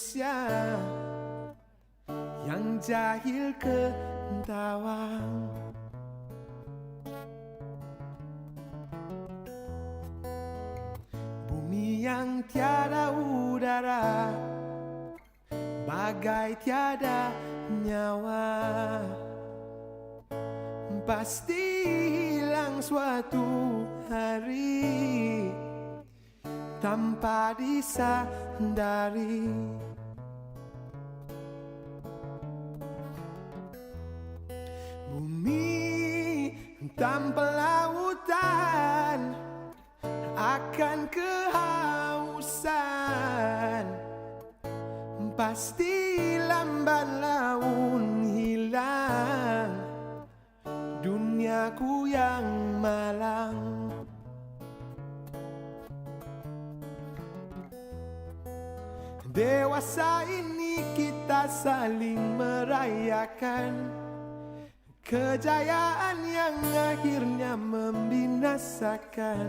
manusia yang jahil ketawang. Bumi yang tiada udara, bagai tiada nyawa, pasti hilang suatu hari tanpa disadari. Bumi tanpa lautan akan kehausan, pasti lambat laun hilang duniaku yang malang. Dewasa ini kita saling merayakan kejayaan yang akhirnya membinasakan.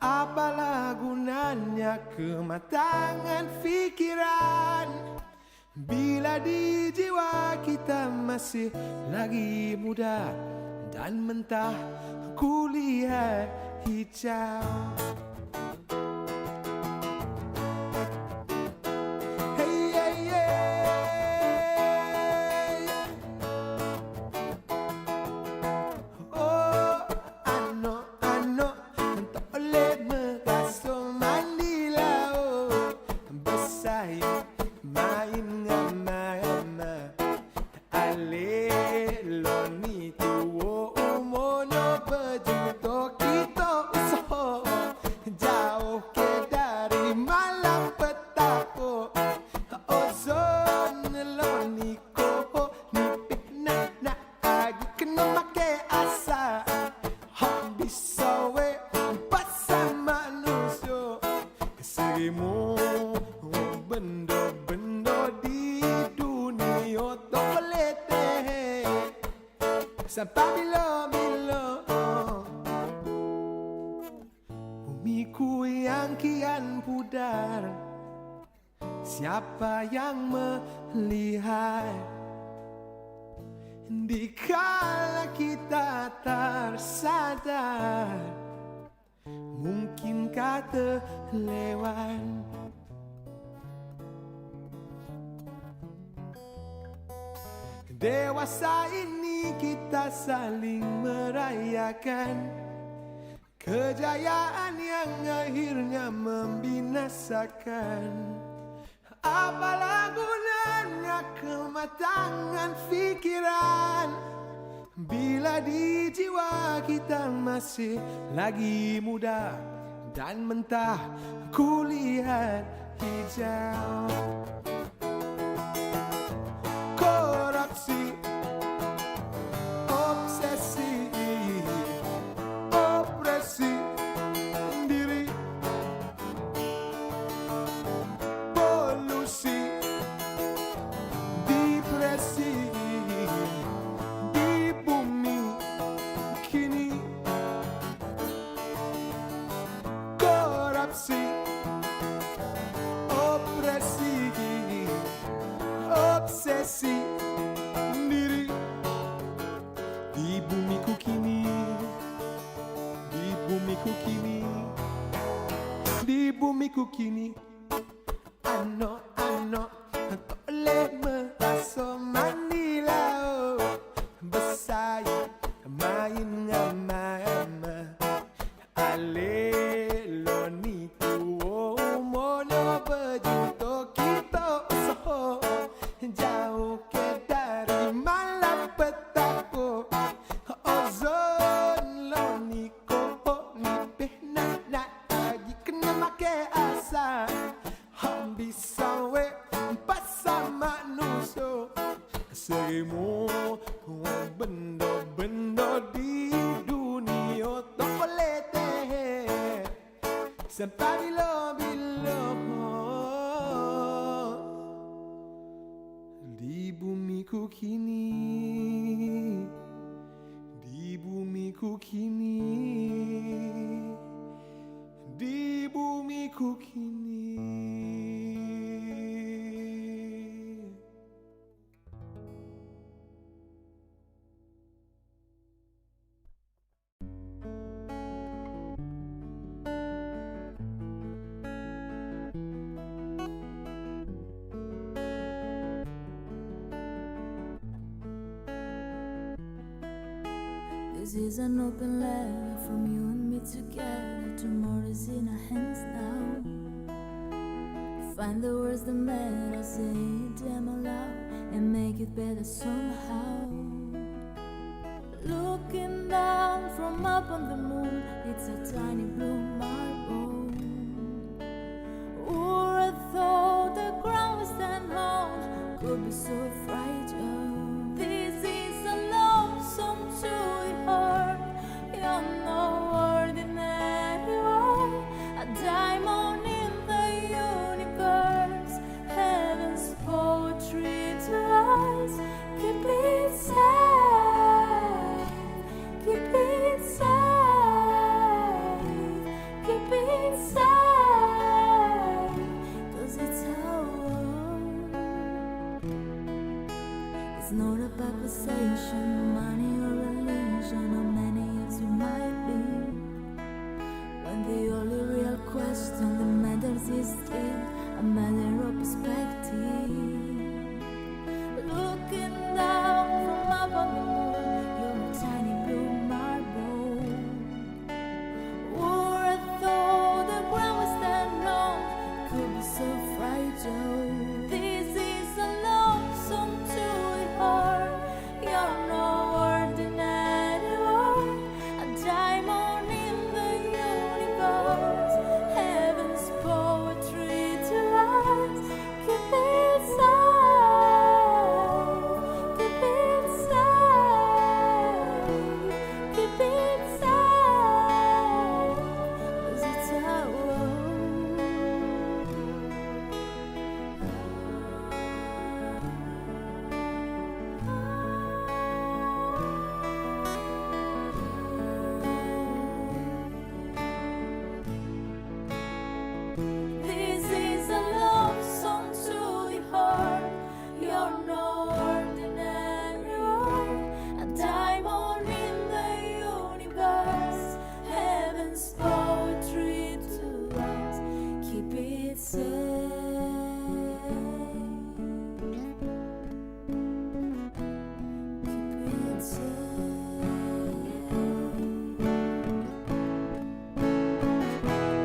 Apalah gunanya kematangan pikiran bila di jiwa kita masih lagi muda dan mentah kulihat hijau. Bumiku yang kian pudar, siapa yang melihat? Dikala kita tersadar, mungkinkah terlewat? Dewasa ini kita saling merayakan kejayaan yang akhirnya membinasakan. Apalah gunanya kematangan pikiran bila di jiwa kita masih lagi muda dan mentah kulihat hijau. Korupsi, obsesi, opresi diri, polusi, depresi di bumi kini. Korupsi, opresi, obsesi diri di bumiku kini, di bumiku kini, di bumiku kini. Ano toleh merasa mandi laut, bersaing main ngama-ngama, alelo ni tuo mono berjuto kita soho jauh ke dari malapetaka. Ozon lo niko nipeh nak lagi kena make asa, bisa we pasal manusia semua benda-benda di dunia tak boleh teh sampai bila-bila. Di bumiku kini, di bumiku kini, di bumiku kini. This is an open letter from you and me together. Tomorrow's in our hands now. Find the words that matter, say them aloud, and make it better somehow. Looking down from up on the moon, it's a tiny blue marble. Who I thought the ground was stand on could be so fragile. This is a love song to the heart. You're no ordinary one, a diamond in the universe, heaven's poetry to us. Keep it safe, keep it safe, keep it safe, 'cause it's our world. It's not about possession, money or religion, how many years we might be, when the only real question that matters is still a matter of perspective. Looking down from up on the moon, you're a tiny blue marble. Who I thought the ground was stand on could be so fragile. This is a love song to the heart. You're no ordinary one, a diamond in the universe, heaven's poetry to us. Keep it safe, keep it safe, keep it safe, 'cause it's our world. This is a love song to the heart. You're no ordinary one, a diamond in the universe, heaven's poetry to us. Keep it safe, keep it safe.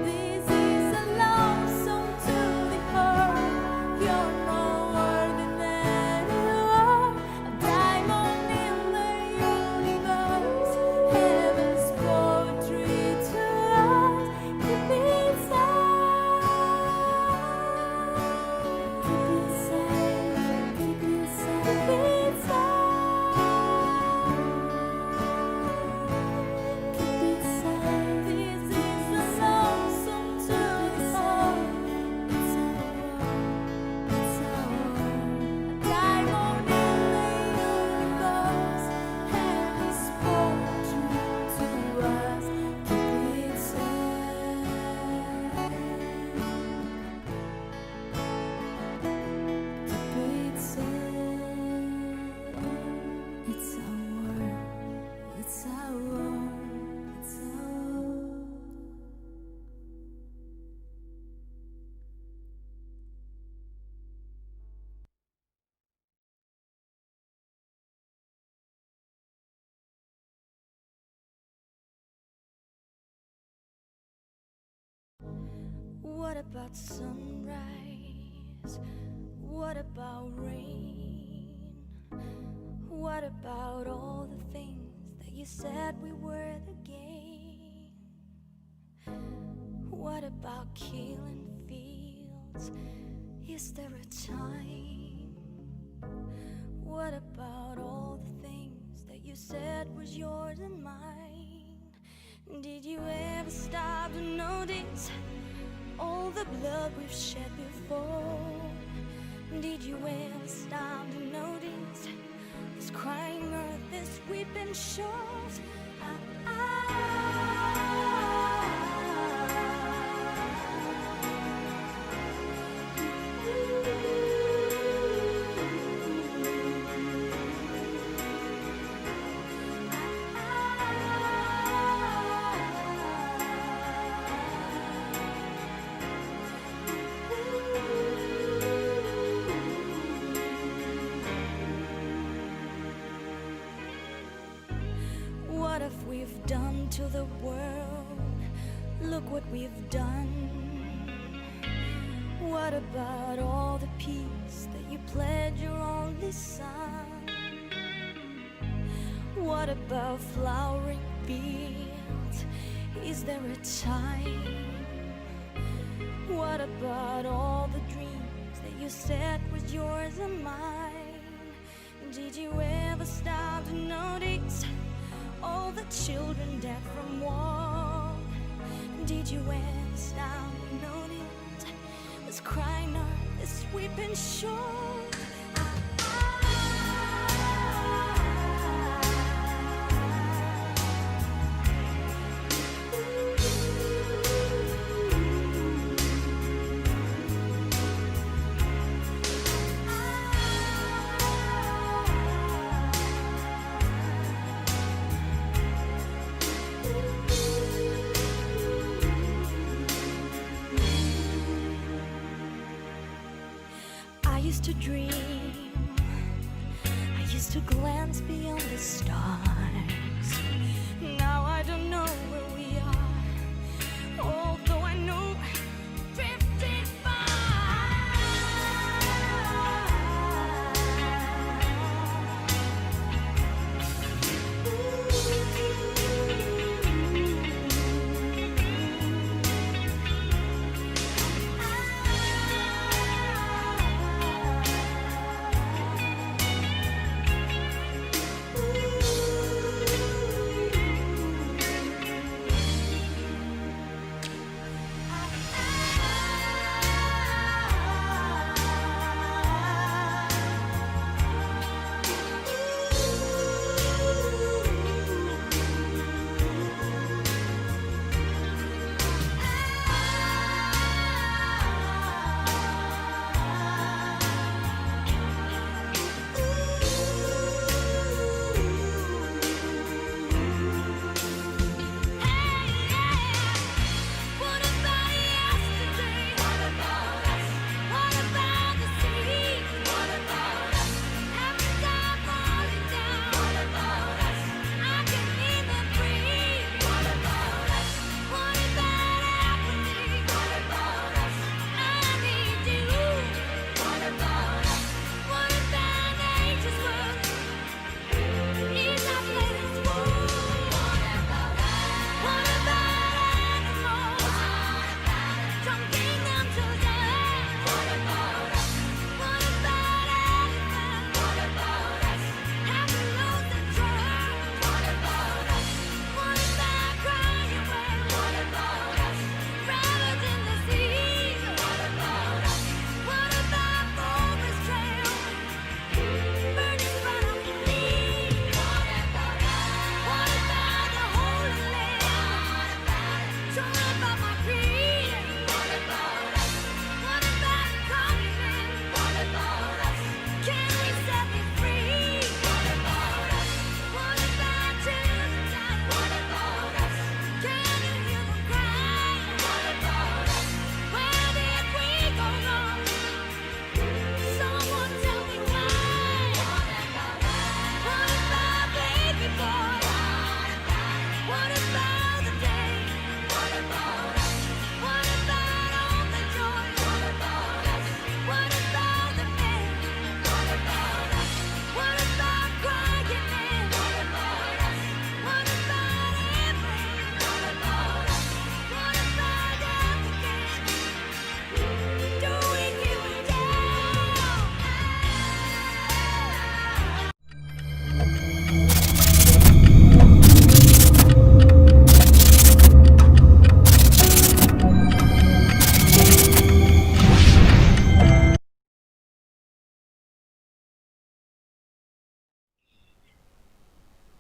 This is a love song to the heart. You're no ordinary one, a diamond in the universe, heaven's poetry to us. Keep it safe, keep it safe, keep it safe, keep it safe. This is a love song to the heart. It's our world, it's our world, a diamond in the universe, heaven's poetry to us. Keep it safe, keep it safe. It's our world, it's our world, it's our world. What about sunrise? What about rain? What about all the things that you said we were to gain? What about killing fields? Is there a time? What about all the things that you said was yours and mine? Did you ever stop to notice all the blood we've shed before? Did you ever stop to notice this crying earth, this weeping shores? the world, look what we've done. What about all the peace that you pledged your only son? What about flowering fields? Is there a time? What about all the dreams that you said was yours and mine? Did you ever stop to notice all the children dead from war? Did you ever stop to notice this crying earth, this weeping shore? I used to dream, I used to glance beyond the stars. Now I don't know where we are, although I know drifting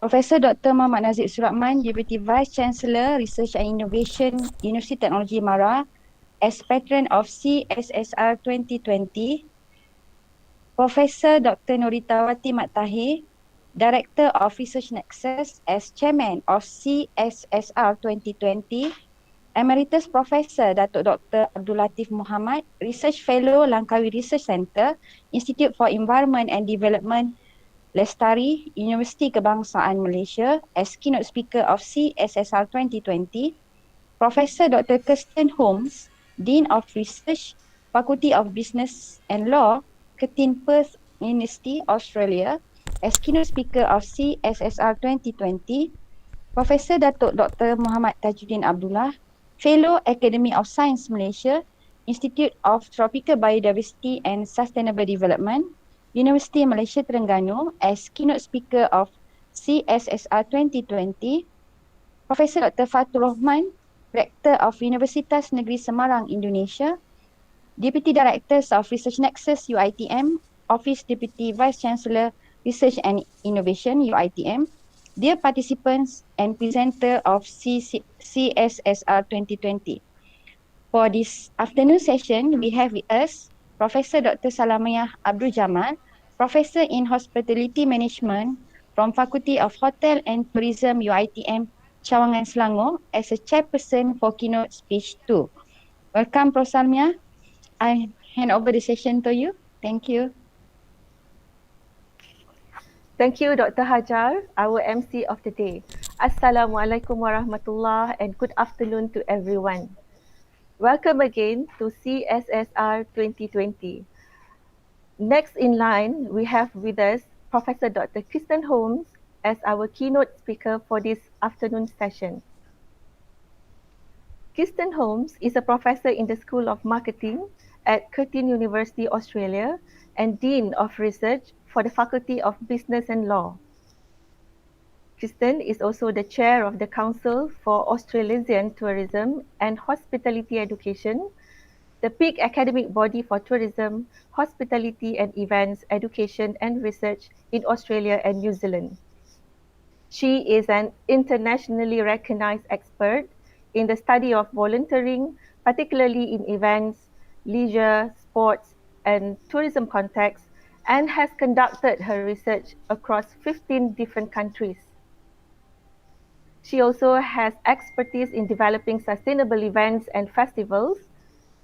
Profesor Dr. Muhammad Nazib Surahman, Deputy Vice-Chancellor, Research and Innovation, Universiti Teknologi Mara, as Patron of CSSR2020, Profesor Dr. Nuritawati Mat Tahir, Director of Research Nexus, as Chairman of CSSR2020, Emeritus Professor Datuk Dr. Abdul Latif Muhammad, Research Fellow Langkawi Research Centre, Institute for Environment and Development, Lestari, Universiti Kebangsaan Malaysia, as keynote speaker of CSSR 2020, Professor Dr. Kirsten Holmes, Dean of Research, Faculty of Business and Law, Curtin, Perth University, Australia, as keynote speaker of CSSR 2020, Professor Datuk Dr. Muhammad Tajuddin Abdullah, Fellow Academy of Science Malaysia, Institute of Tropical Biodiversity and Sustainable Development, Universiti Malaysia Terengganu, as keynote speaker of CSSR 2020, Professor Dr. Fatul Rahman, Rector of Universitas Negeri Semarang, Indonesia, Deputy Directors of Research Nexus, UiTM, Office Deputy Vice-Chancellor, Research and Innovation, UiTM, dear participants and presenter of CSSR 2020. For this afternoon session, we have with us Professor Dr. Salamiah Abdul Jamal, Professor in Hospitality Management from Faculty of Hotel and Tourism, UiTM, Cawangan, Selangor, as a chairperson for Keynote Speech 2. Welcome, Prof. Salamiah. I hand over the session to you. Thank you. Thank you, Dr. Hajar, our MC of the day. Assalamualaikum warahmatullah and good afternoon to everyone. Welcome again to CSSR 2020. Next in line, we have with us Professor Dr. Kristen Holmes as our keynote speaker for this afternoon session. Kirsten Holmes is a professor in the School of Marketing at Curtin University, Australia, and Dean of Research for the Faculty of Business and Law. Kristen is also the chair of the Council for Australasian Tourism and Hospitality Education, the peak academic body for tourism, hospitality and events, education and research in Australia and New Zealand. She is an internationally recognized expert in the study of volunteering, particularly in events, leisure, sports, and tourism contexts, and has conducted her research across 15 different countries. She also has expertise in developing sustainable events and festivals,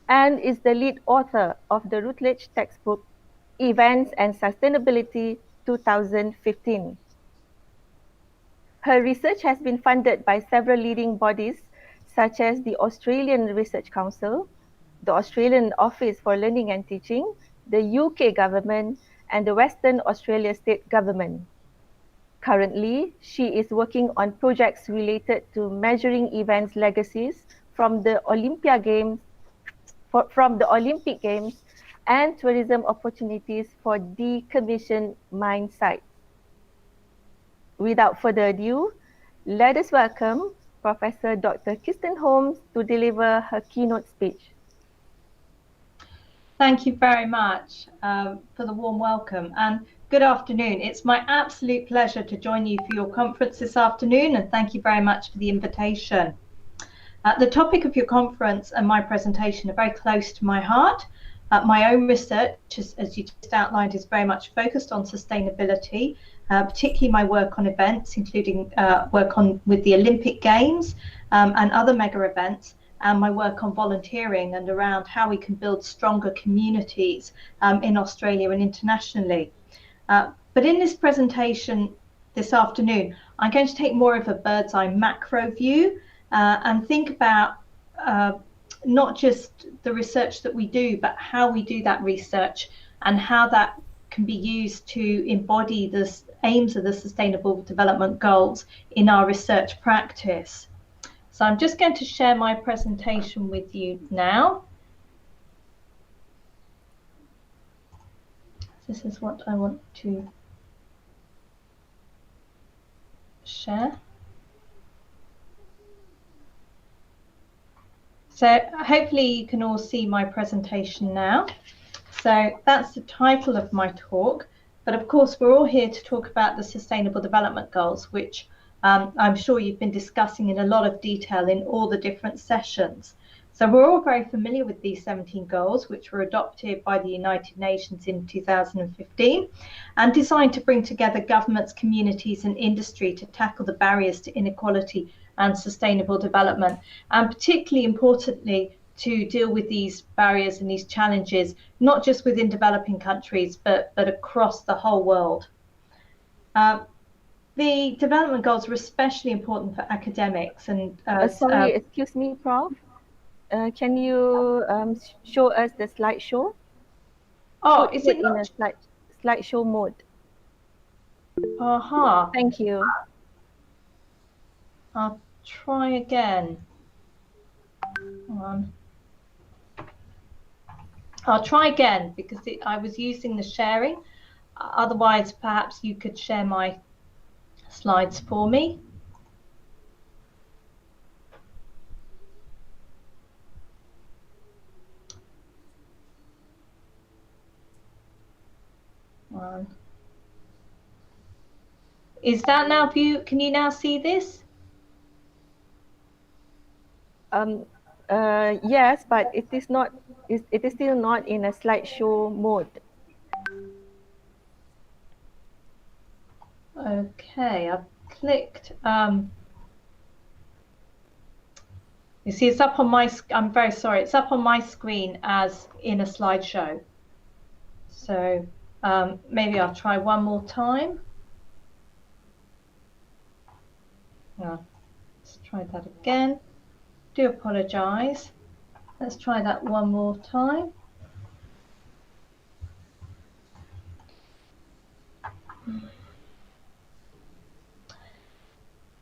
and is the lead author of the Routledge textbook, Events and Sustainability 2015. Her research has been funded by several leading bodies such as the Australian Research Council, the Australian Office for Learning and Teaching, the UK government, and the Western Australia State Government. Currently, she is working on projects related to measuring events legacies from the Olympic Games and tourism opportunities for decommissioned mine sites. Without further ado, let us welcome Professor Dr. Kirsten Holmes to deliver her keynote speech. Thank you very much for the warm welcome and good afternoon. It's my absolute pleasure to join you for your conference this afternoon, and thank you very much for the invitation. The topic of your conference and my presentation are very close to my heart. My own research, as you just outlined, is very much focused on sustainability, particularly my work on events, including work with the Olympic Games and other mega events, and my work on volunteering and around how we can build stronger communities in Australia and internationally. But in this presentation this afternoon, I'm going to take more of a bird's eye macro view and think about not just the research that we do, but how we do that research and how that can be used to embody the aims of the Sustainable Development Goals in our research practice. So I'm just going to share my presentation with you now. This is what I want to share. So hopefully you can all see my presentation now. So that's the title of my talk. But of course, we're all here to talk about the Sustainable Development Goals, which I'm sure you've been discussing in a lot of detail in all the different sessions. So we're all very familiar with these 17 goals, which were adopted by the United Nations in 2015 and designed to bring together governments, communities and industry to tackle the barriers to inequality and sustainable development, and particularly importantly, to deal with these barriers and these challenges, not just within developing countries, but across the whole world. The development goals are especially important for academics and sorry, excuse me, Prof. Can you show us the slideshow? oh, is it in a slideshow mode? Thank you. I'll try again. Hang on. I'll try again because I was using the sharing. Otherwise, perhaps you could share my slides for me. Is that now view? Can you now see this? Yes, but it is not. It is still not in a slideshow mode. Okay, I've clicked. You see, it's up on my. I'm very sorry. It's up on my screen as in a slideshow. So maybe I'll try one more time. Let's try that again. Do apologize. Let's try that one more time.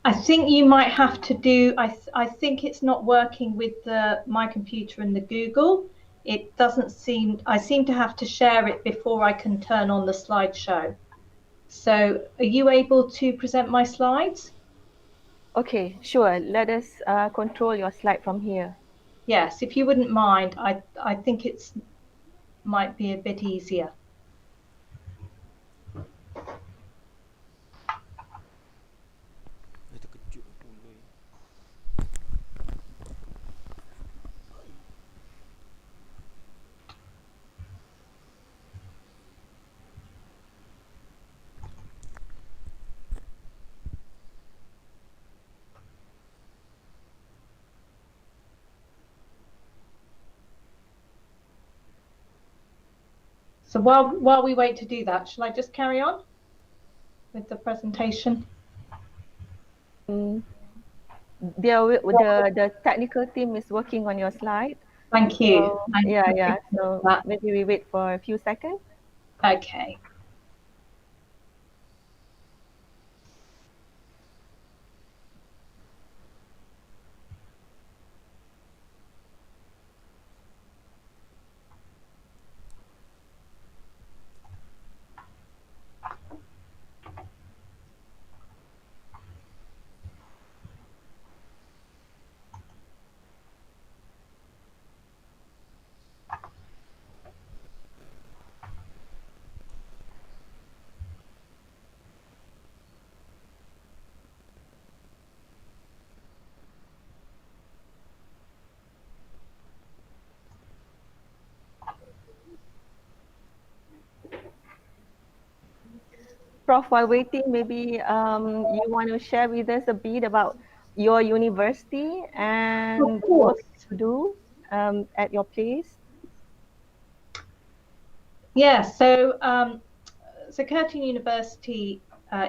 I think you might have to do, I think it's not working with my computer and the Google. It doesn't seem, I seem to have to share it before I can turn on the slideshow. So are you able to present my slides? Okay, sure. Let us control your slide from here. Yes, if you wouldn't mind, I think it's might be a bit easier. So while we wait to do that, shall I just carry on with the presentation? The technical team is working on your slide. Thank you. So, yeah. So maybe we wait for a few seconds. Okay. Prof, while waiting, maybe you want to share with us a bit about your university and what you do at your place. Yeah, so Curtin University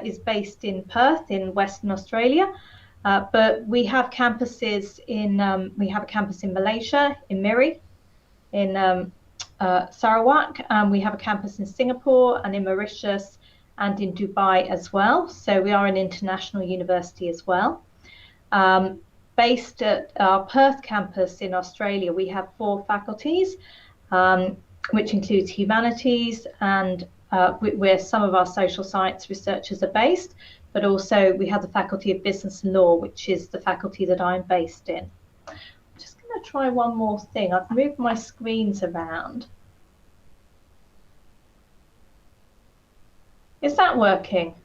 is based in Perth in Western Australia, but we have campuses in we have a campus in Malaysia, in Miri, in Sarawak, and we have a campus in Singapore and in Mauritius and in Dubai as well. So we are an international university as well. Based at our Perth campus in Australia, we have 4 faculties, which includes humanities and where some of our social science researchers are based, but also we have the Faculty of Business and Law, which is the faculty that I'm based in. I'm just going to try one more thing. I've moved my screens around. Is that working?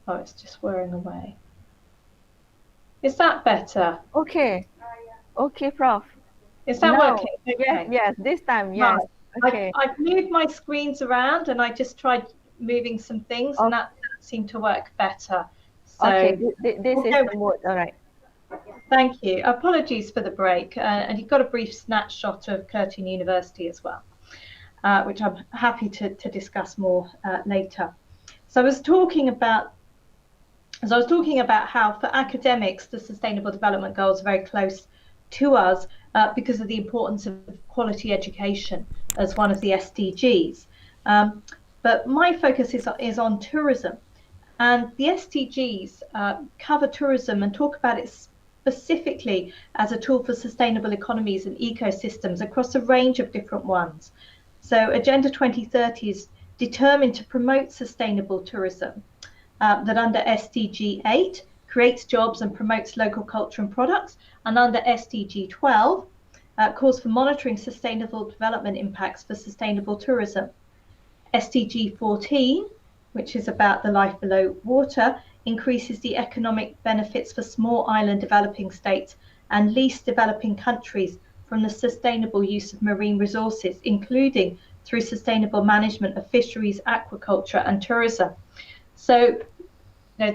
Oh, it's just whirring away. Is that better? Okay. Okay, Prof. Is that working? Okay. Yes, this time, yes. Right. Okay. I've moved my screens around and I just tried moving some things and that seemed to work better. So, okay, this is the mode, all right. Thank you. Apologies for the break. And you've got a brief snapshot of Curtin University as well. which I'm happy to discuss more later. So I was talking about how for academics, the Sustainable Development Goals are very close to us because of the importance of quality education as one of the SDGs. But my focus is on tourism. And the SDGs cover tourism and talk about it specifically as a tool for sustainable economies and ecosystems across a range of different ones. So Agenda 2030 is determined to promote sustainable tourism that under SDG 8 creates jobs and promotes local culture and products, and under SDG 12 calls for monitoring sustainable development impacts for sustainable tourism. SDG 14, which is about the life below water, increases the economic benefits for small island developing states and least developing countries from the sustainable use of marine resources, including through sustainable management of fisheries, aquaculture and tourism. So the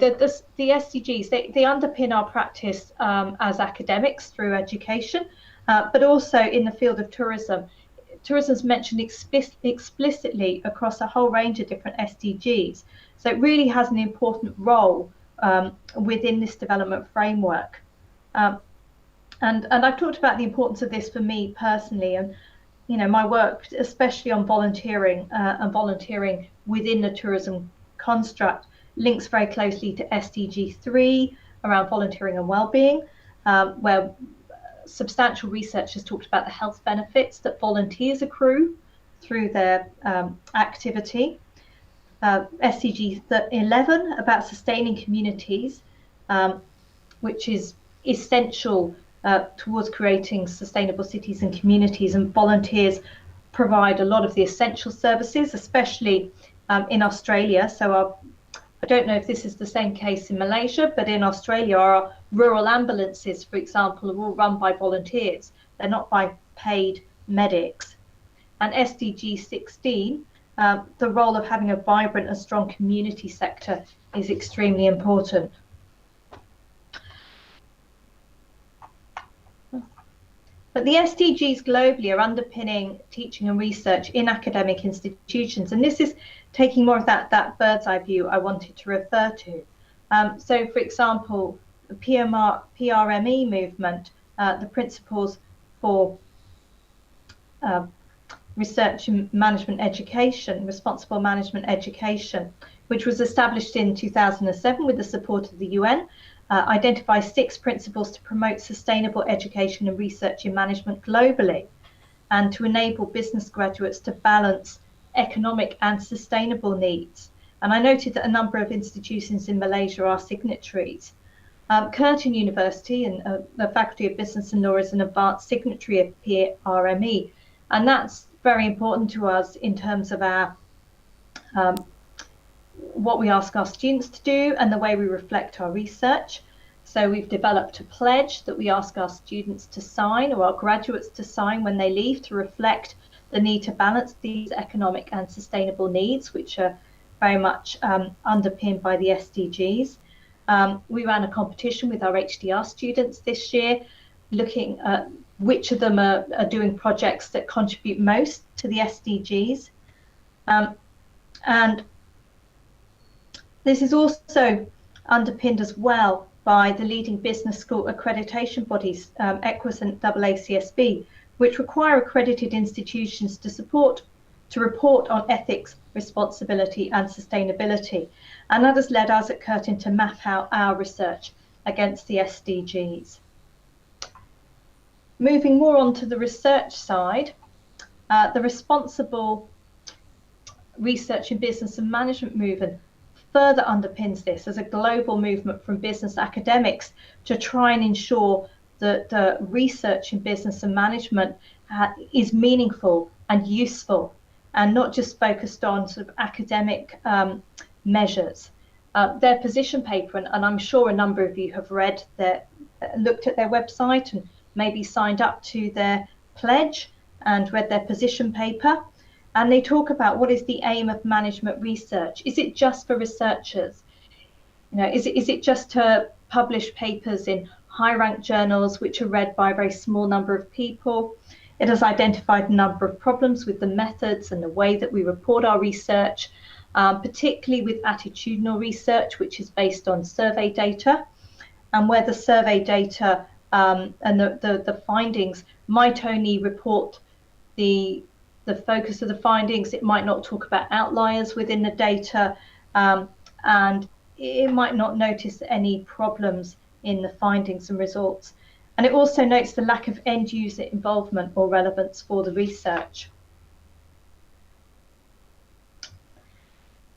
SDGs, they underpin our practice as academics through education, but also in the field of tourism. Tourism is mentioned explicitly across a whole range of different SDGs. So it really has an important role within this development framework. And I've talked about the importance of this for me personally, and my work, especially on volunteering and volunteering within the tourism construct, links very closely to SDG 3 around volunteering and well-being, where substantial research has talked about the health benefits that volunteers accrue through their activity. SDG 11 about sustaining communities, which is essential towards creating sustainable cities and communities, and volunteers provide a lot of the essential services, especially in Australia. So I don't know if this is the same case in Malaysia, but in Australia, our rural ambulances, for example, are all run by volunteers. They're not by paid medics. And SDG 16, the role of having a vibrant and strong community sector is extremely important. But the SDGs globally are underpinning teaching and research in academic institutions, and this is taking more of that bird's eye view I wanted to refer to. So, for example, the PRME movement, the Principles for Research and Management Education, Responsible Management Education, which was established in 2007 with the support of the UN, identifies 6 principles to promote sustainable education and research in management globally, and to enable business graduates to balance economic and sustainable needs. And I noted that a number of institutions in Malaysia are signatories. Curtin University and the Faculty of Business and Law is an advanced signatory of PRME, and that's very important to us in terms of our what we ask our students to do and the way we reflect our research. So we've developed a pledge that we ask our students to sign, or our graduates to sign when they leave, to reflect the need to balance these economic and sustainable needs, which are very much underpinned by the SDGs. We ran a competition with our HDR students this year, looking at which of them are doing projects that contribute most to the SDGs. And this is also underpinned as well by the leading business school accreditation bodies, EQUIS and AACSB, which require accredited institutions to report on ethics, responsibility and sustainability. And that has led us at Curtin to map out our research against the SDGs. Moving more on to the research side, the responsible research in business and management movement further underpins this as a global movement from business academics to try and ensure that research in business and management is meaningful and useful, and not just focused on sort of academic measures. Their position paper, and I'm sure a number of you have read looked at their website and maybe signed up to their pledge and read their position paper. And they talk about what is the aim of management research. Is it just for researchers? Is it just to publish papers in high-ranked journals which are read by a very small number of people? It has identified a number of problems with the methods and the way that we report our research, particularly with attitudinal research, which is based on survey data, and where the survey data and the findings might only report the focus of the findings. It might not talk about outliers within the data, and it might not notice any problems in the findings and results. And it also notes the lack of end user involvement or relevance for the research.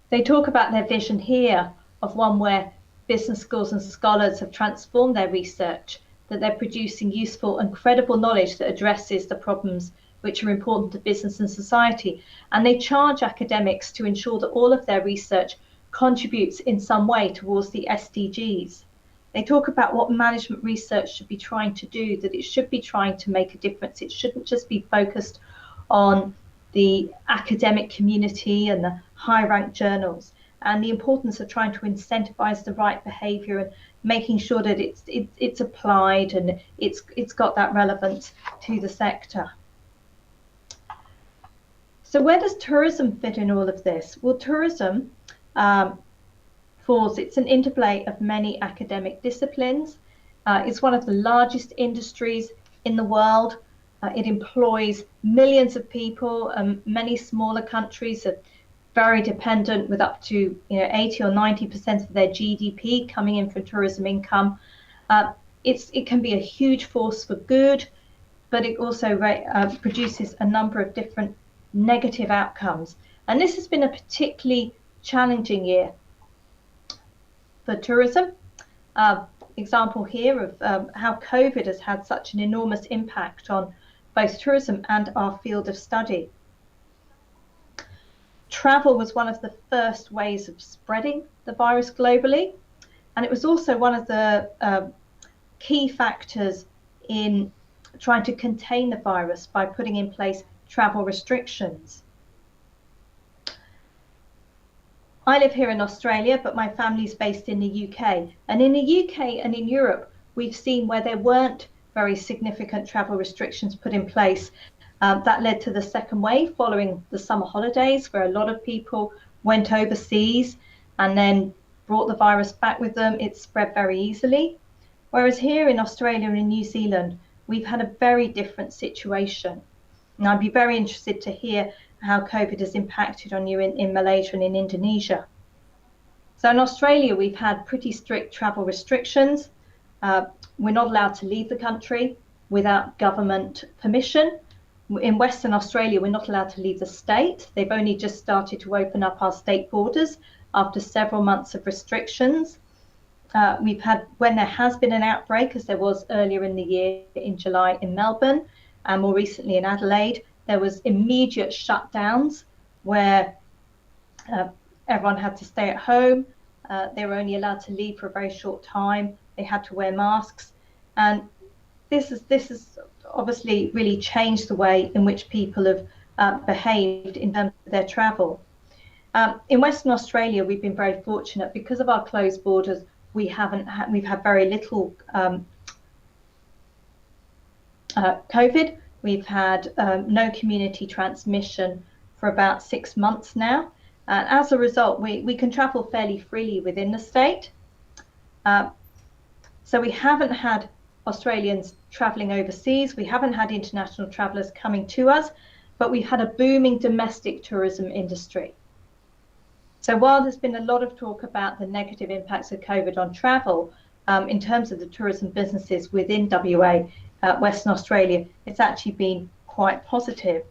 They talk about their vision here of one where business schools and scholars have transformed their research, that they're producing useful and credible knowledge that addresses the problems which are important to business and society. And they charge academics to ensure that all of their research contributes in some way towards the SDGs. They talk about what management research should be trying to do, that it should be trying to make a difference. It shouldn't just be focused on the academic community and the high-ranked journals, and the importance of trying to incentivize the right behavior and making sure that it's applied and it's got that relevance to the sector. So where does tourism fit in all of this? Well, tourism it's an interplay of many academic disciplines. It's one of the largest industries in the world. It employs millions of people, and many smaller countries are very dependent, with up to 80 or 90% of their GDP coming in from tourism income. It can be a huge force for good, but it also produces a number of different negative outcomes. And this has been a particularly challenging year for tourism. Example here of how COVID has had such an enormous impact on both tourism and our field of study. Travel was one of the first ways of spreading the virus globally, and it was also one of the key factors in trying to contain the virus by putting in place travel restrictions. I live here in Australia, but my family's based in the UK. And in the UK and in Europe, we've seen where there weren't very significant travel restrictions put in place. That led to the second wave following the summer holidays, where a lot of people went overseas and then brought the virus back with them. It spread very easily. Whereas here in Australia and in New Zealand, we've had a very different situation. And I'd be very interested to hear how COVID has impacted on you in Malaysia and in Indonesia. So in Australia, we've had pretty strict travel restrictions. We're not allowed to leave the country without government permission. In Western Australia, we're not allowed to leave the state. They've only just started to open up our state borders after several months of restrictions. We've had, when there has been an outbreak, as there was earlier in the year in July in Melbourne, and more recently in Adelaide, there was immediate shutdowns where everyone had to stay at home. They were only allowed to leave for a very short time. They had to wear masks. And this has obviously really changed the way in which people have behaved in terms of their travel. In Western Australia, we've been very fortunate because of our closed borders. We've had very little COVID. We've had no community transmission for about 6 months now. And as a result, we can travel fairly freely within the state. So we haven't had Australians travelling overseas. We haven't had international travellers coming to us, but we've had a booming domestic tourism industry. So while there's been a lot of talk about the negative impacts of COVID on travel, in terms of the tourism businesses within WA, Western Australia, it's actually been quite positive.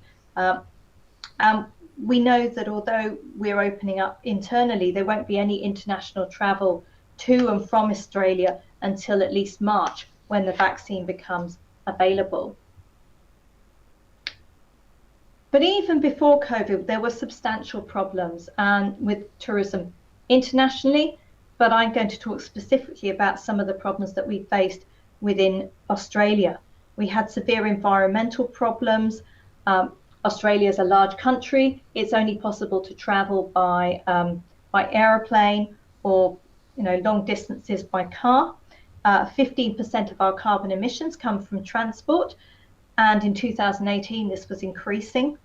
We know that although we're opening up internally, there won't be any international travel to and from Australia until at least March, when the vaccine becomes available. But even before COVID, there were substantial problems with tourism internationally, but I'm going to talk specifically about some of the problems that we faced within Australia. We had severe environmental problems. Australia is a large country. It's only possible to travel by aeroplane or long distances by car. 15% of our carbon emissions come from transport. and in 2018 this was increasing.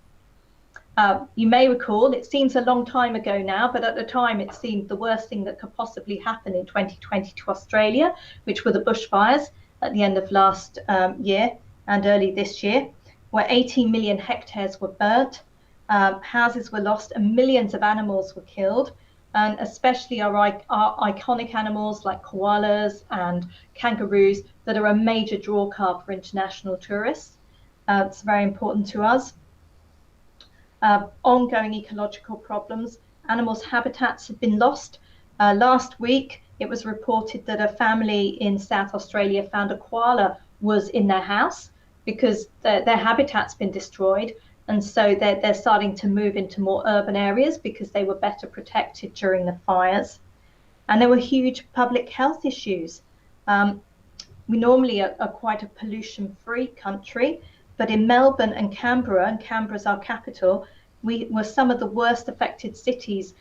You may recall, it seems a long time ago now, but at the time it seemed the worst thing that could possibly happen in 2020 to Australia, which were the bushfires at the end of last year and early this year, where 18 million hectares were burnt, houses were lost, and millions of animals were killed, and especially our iconic animals like koalas and kangaroos that are a major draw card for international tourists. It's very important to us. Ongoing ecological problems. Animals' habitats have been lost. Last week, it was reported that a family in South Australia found a koala was in their house because their habitat's been destroyed. And so they're starting to move into more urban areas because they were better protected during the fires. And there were huge public health issues. We normally are quite a pollution-free country, but in Melbourne and Canberra's our capital, we were some of the worst affected cities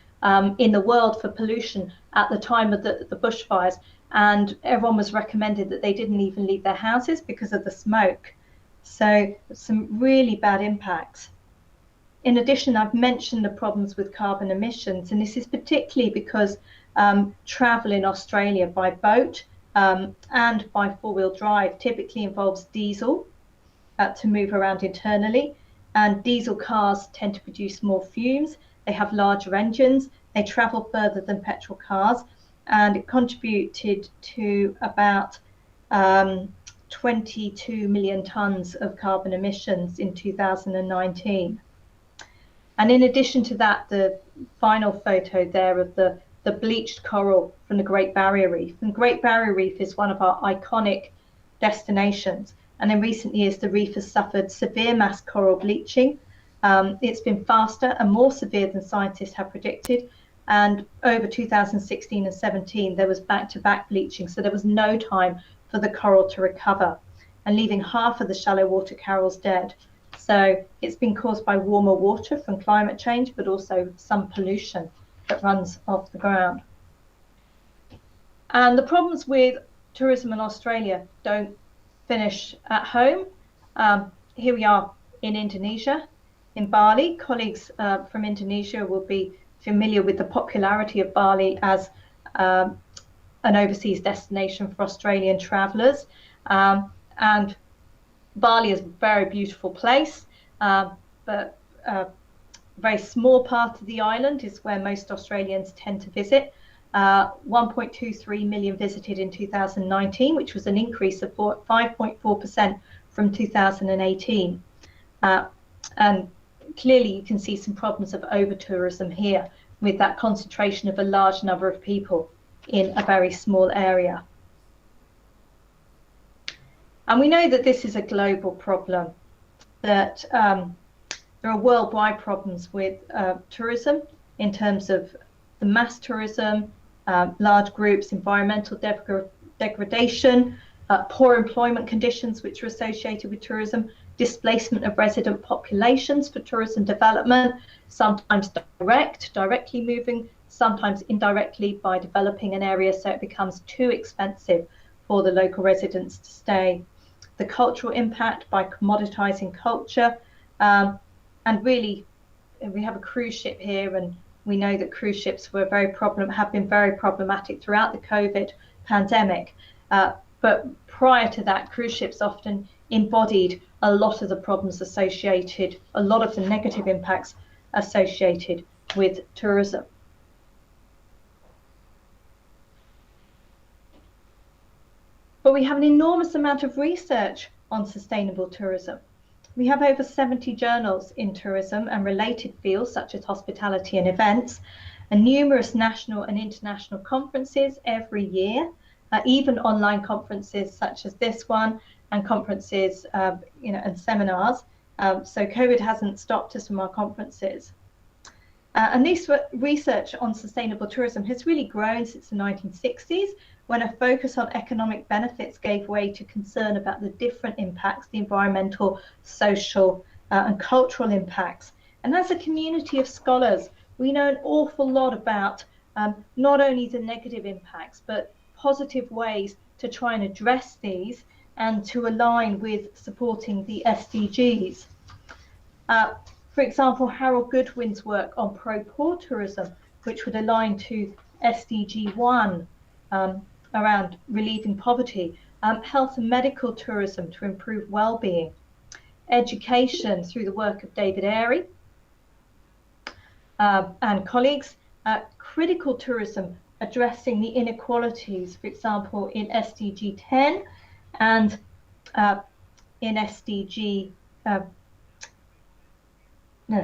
in the world for pollution at the time of the bushfires. And everyone was recommended that they didn't even leave their houses because of the smoke. So some really bad impacts. In addition, I've mentioned the problems with carbon emissions, and this is particularly because travel in Australia by boat and by four-wheel drive typically involves diesel to move around internally, and diesel cars tend to produce more fumes, they have larger engines, they travel further than petrol cars, and it contributed to about 22 million tonnes of carbon emissions in 2019. And in addition to that, the final photo there of the bleached coral from the Great Barrier Reef. And Great Barrier Reef is one of our iconic destinations. And in recent years, the reef has suffered severe mass coral bleaching. It's been faster and more severe than scientists have predicted. And over 2016 and 17, there was back-to-back bleaching. So there was no time for the coral to recover, and leaving half of the shallow water corals dead. So it's been caused by warmer water from climate change, but also some pollution that runs off the ground. And the problems with tourism in Australia don't finish at home. Here we are in Indonesia, in Bali. Colleagues from Indonesia will be familiar with the popularity of Bali as an overseas destination for Australian travellers. And Bali is a very beautiful place, but a very small part of the island is where most Australians tend to visit. 1.23 million visited in 2019, which was an increase of 5.4% from 2018. And clearly you can see some problems of over-tourism here with that concentration of a large number of people in a very small area. And we know that this is a global problem, that there are worldwide problems with tourism in terms of the mass tourism, large groups, environmental degradation, poor employment conditions which are associated with tourism, displacement of resident populations for tourism development, sometimes directly moving, sometimes indirectly by developing an area so it becomes too expensive for the local residents to stay. The cultural impact by commoditizing culture, and really we have a cruise ship here, and we know that cruise ships have been very problematic throughout the COVID pandemic. But prior to that, cruise ships often embodied a lot of the problems associated, a lot of the negative impacts associated with tourism. But we have an enormous amount of research on sustainable tourism. We have over 70 journals in tourism and related fields such as hospitality and events, and numerous national and international conferences every year, even online conferences such as this one, and conferences and seminars. So COVID hasn't stopped us from our conferences. And this research on sustainable tourism has really grown since the 1960s, when a focus on economic benefits gave way to concern about the different impacts, the environmental, social, and cultural impacts. And as a community of scholars, we know an awful lot about not only the negative impacts, but positive ways to try and address these and to align with supporting the SDGs. For example, Harold Goodwin's work on pro-poor tourism, which would align to SDG 1 around relieving poverty, health and medical tourism to improve well-being, education through the work of David Airy and colleagues, critical tourism addressing the inequalities, for example, in SDG 10 and in SDG,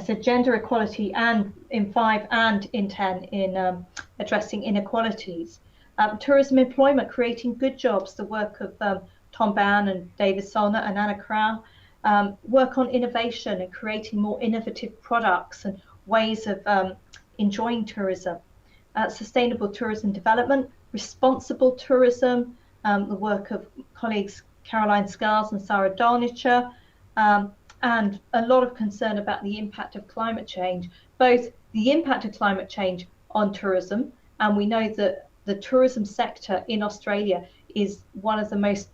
so gender equality, and in 5 and in 10 in addressing inequalities. Tourism employment, creating good jobs, the work of Tom Bown and David Solner and Anna Crow. Work on innovation and creating more innovative products and ways of enjoying tourism. Sustainable tourism development, responsible tourism, the work of colleagues Caroline Scars and Sarah Darnicher, and a lot of concern about the impact of climate change, both the impact of climate change on tourism, and we know that the tourism sector in Australia is one of the most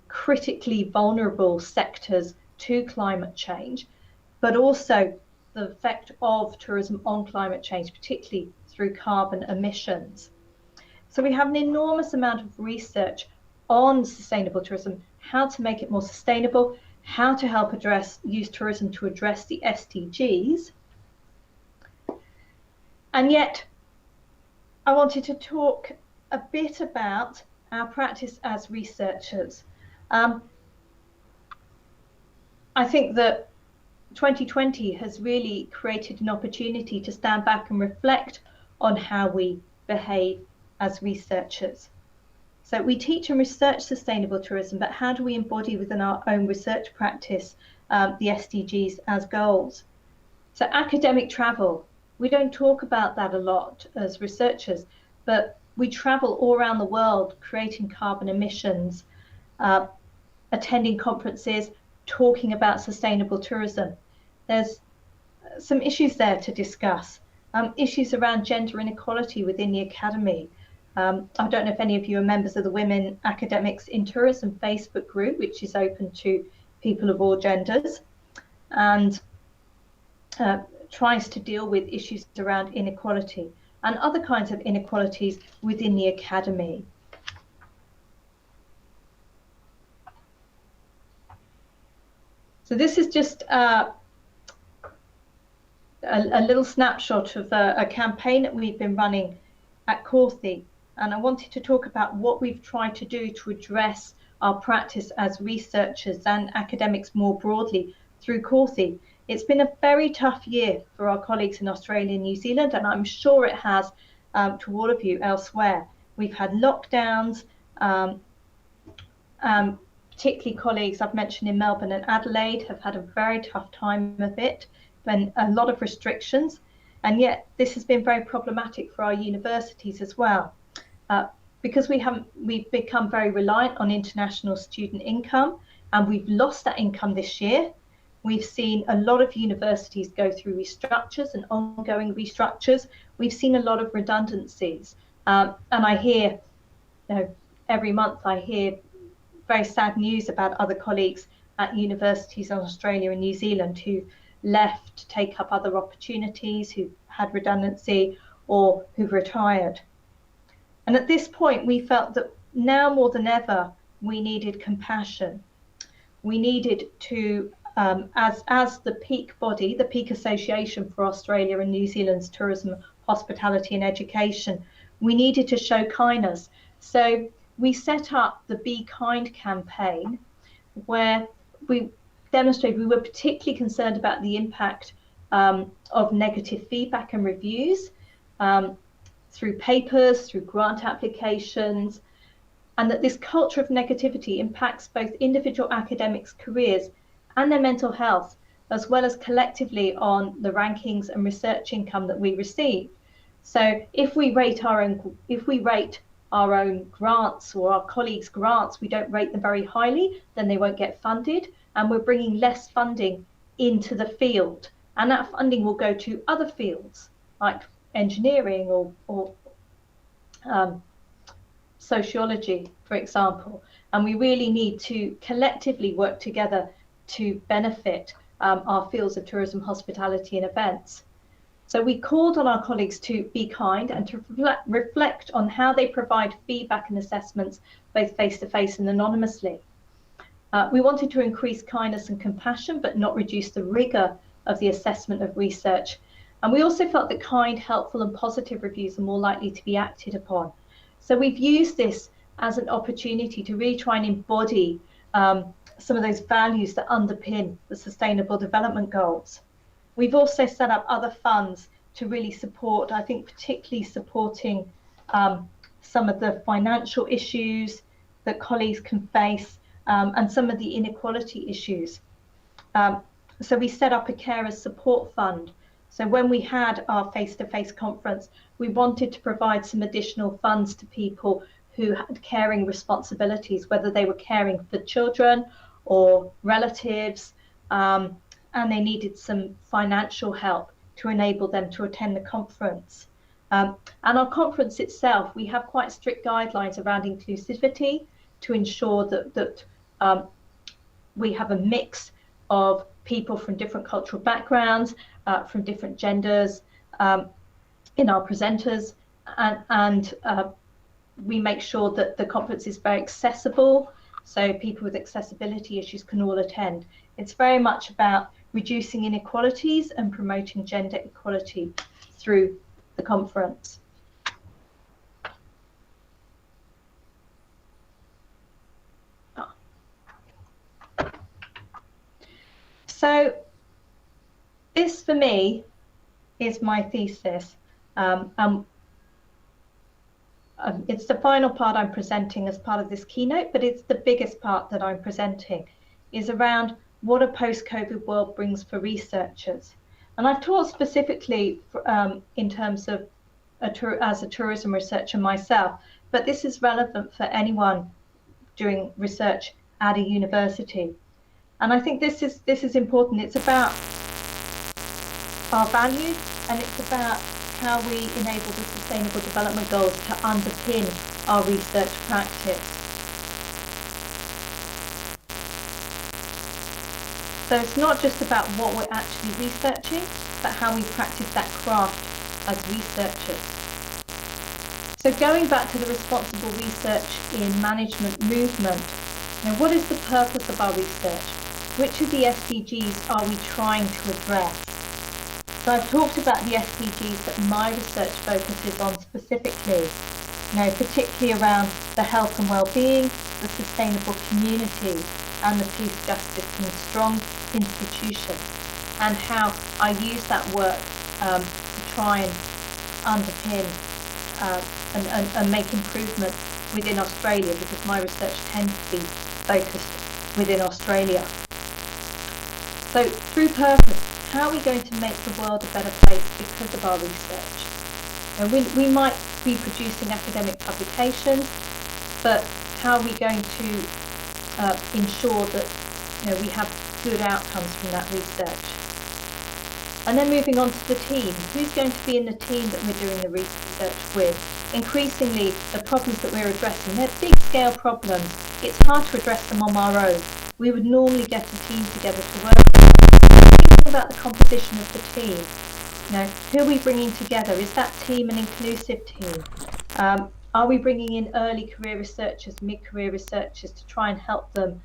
critically vulnerable sectors to climate change, but also the effect of tourism on climate change, particularly through carbon emissions. So we have an enormous amount of research on sustainable tourism, how to make it more sustainable, how to help use tourism to address the SDGs. And yet, I wanted to talk a bit about our practice as researchers. I think that 2020 has really created an opportunity to stand back and reflect on how we behave as researchers. So we teach and research sustainable tourism, but how do we embody within our own research practice the SDGs as goals? So academic travel, we don't talk about that a lot as researchers, but we travel all around the world creating carbon emissions, attending conferences, talking about sustainable tourism. There's some issues there to discuss, issues around gender inequality within the academy. I don't know if any of you are members of the Women Academics in Tourism Facebook group, which is open to people of all genders, and tries to deal with issues around inequality and other kinds of inequalities within the academy. So this is just a little snapshot of a campaign that we've been running at Corthi, and I wanted to talk about what we've tried to do to address our practice as researchers and academics more broadly through Corthi. It's been a very tough year for our colleagues in Australia and New Zealand, and I'm sure it has to all of you elsewhere. We've had lockdowns, particularly colleagues I've mentioned in Melbourne and Adelaide have had a very tough time of it, and a lot of restrictions, and yet this has been very problematic for our universities as well, because we've become very reliant on international student income, and we've lost that income this year. We've seen a lot of universities go through restructures and ongoing restructures. We've seen a lot of redundancies, and I hear, every month I hear very sad news about other colleagues at universities in Australia and New Zealand who left to take up other opportunities, who had redundancy, or who've retired. And at this point, we felt that now more than ever, we needed compassion. We needed to, as the peak body, the peak association for Australia and New Zealand's tourism, hospitality and education, we needed to show kindness. So we set up the Be Kind campaign, where we demonstrated we were particularly concerned about the impact of negative feedback and reviews through papers, through grant applications, and that this culture of negativity impacts both individual academics' careers and their mental health, as well as collectively on the rankings and research income that we receive. So if we rate our own grants or our colleagues' grants, we don't rate them very highly, then they won't get funded, and we're bringing less funding into the field, and that funding will go to other fields like engineering or sociology, for example, and we really need to collectively work together to benefit our fields of tourism, hospitality and events. So we called on our colleagues to be kind and to reflect on how they provide feedback and assessments, both face-to-face and anonymously. We wanted to increase kindness and compassion, but not reduce the rigor of the assessment of research. And we also felt that kind, helpful and positive reviews are more likely to be acted upon. So we've used this as an opportunity to really try and embody some of those values that underpin the Sustainable Development Goals. We've also set up other funds to really support, I think particularly supporting some of the financial issues that colleagues can face and some of the inequality issues. So we set up a carers support fund. So when we had our face-to-face conference, we wanted to provide some additional funds to people who had caring responsibilities, whether they were caring for children or relatives, and they needed some financial help to enable them to attend the conference. And our conference itself, we have quite strict guidelines around inclusivity to ensure that we have a mix of people from different cultural backgrounds, from different genders in our presenters, and we make sure that the conference is very accessible, so people with accessibility issues can all attend. It's very much about reducing inequalities and promoting gender equality through the conference. So this for me is my thesis. It's the final part I'm presenting as part of this keynote, but it's the biggest part that I'm presenting, is around what a post-COVID world brings for researchers. And I've taught specifically in terms of as a tourism researcher myself, but this is relevant for anyone doing research at a university. And I think this is important. It's about our values, and it's about how we enable the Sustainable Development Goals to underpin our research practice. So it's not just about what we're actually researching, but how we practice that craft as researchers. So going back to the responsible research in management movement, what is the purpose of our research? Which of the SDGs are we trying to address? So I've talked about the SDGs that my research focuses on specifically, particularly around the health and well-being, the sustainable community, and the peace, justice and strong institutions, and how I use that work to try and underpin and make improvements within Australia, because my research tends to be focused within Australia. So through purpose, how are we going to make the world a better place because of our research? We might be producing academic publications, but how are we going to ensure that we have good outcomes from that research? And then moving on to the team. Who's going to be in the team that we're doing the research with? Increasingly, the problems that we're addressing, they're big scale problems. It's hard to address them on our own. We would normally get a team together to work Thinking about the composition of the team. Who are we bringing together? Is that team an inclusive team? Are we bringing in early career researchers, mid-career researchers to try and help them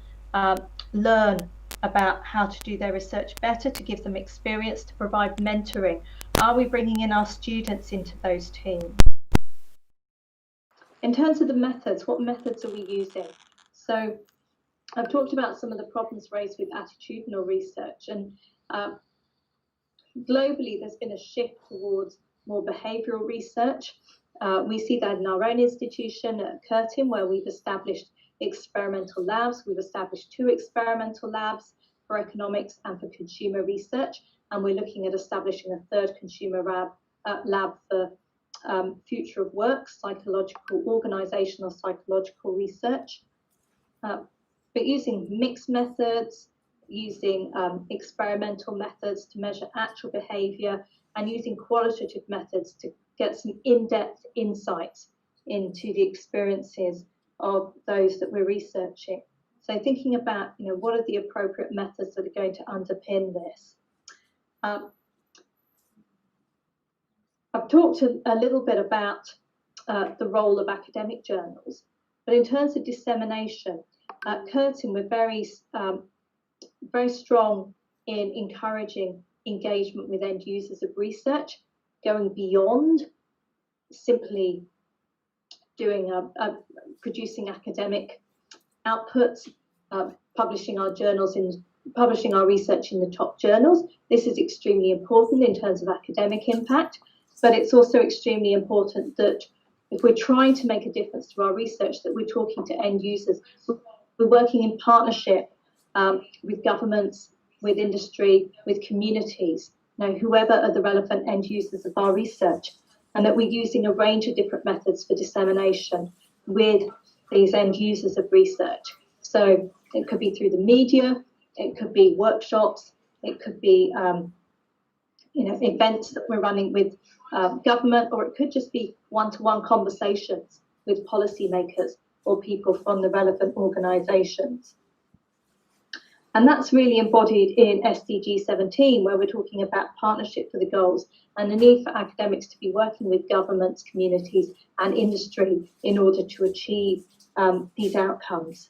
learn about how to do their research better, to give them experience, to provide mentoring? Are we bringing in our students into those teams? In terms of the methods, what methods are we using? So I've talked about some of the problems raised with attitudinal research, and globally there's been a shift towards more behavioural research. We see that in our own institution at Curtin, where we've established experimental labs. We've established 2 experimental labs for economics and for consumer research, and we're looking at establishing a 3rd consumer lab for future of work, organisational psychological research. But using mixed methods, using experimental methods to measure actual behaviour, and using qualitative methods to get some in-depth insights into the experiences of those that we're researching. So thinking about, what are the appropriate methods that are going to underpin this. I've talked a little bit about the role of academic journals, but in terms of dissemination, at Curtin, we're very strong in encouraging engagement with end users of research, going beyond simply doing producing academic outputs, publishing our research in the top journals. This is extremely important in terms of academic impact, but it's also extremely important that if we're trying to make a difference to our research, that we're talking to end users. We're working in partnership with governments, with industry, with communities, whoever are the relevant end users of our research, and that we're using a range of different methods for dissemination with these end users of research. So it could be through the media, it could be workshops, it could be events that we're running with government, or it could just be one-to-one conversations with policymakers or people from the relevant organisations. And that's really embodied in SDG 17, where we're talking about partnership for the goals and the need for academics to be working with governments, communities and industry in order to achieve these outcomes.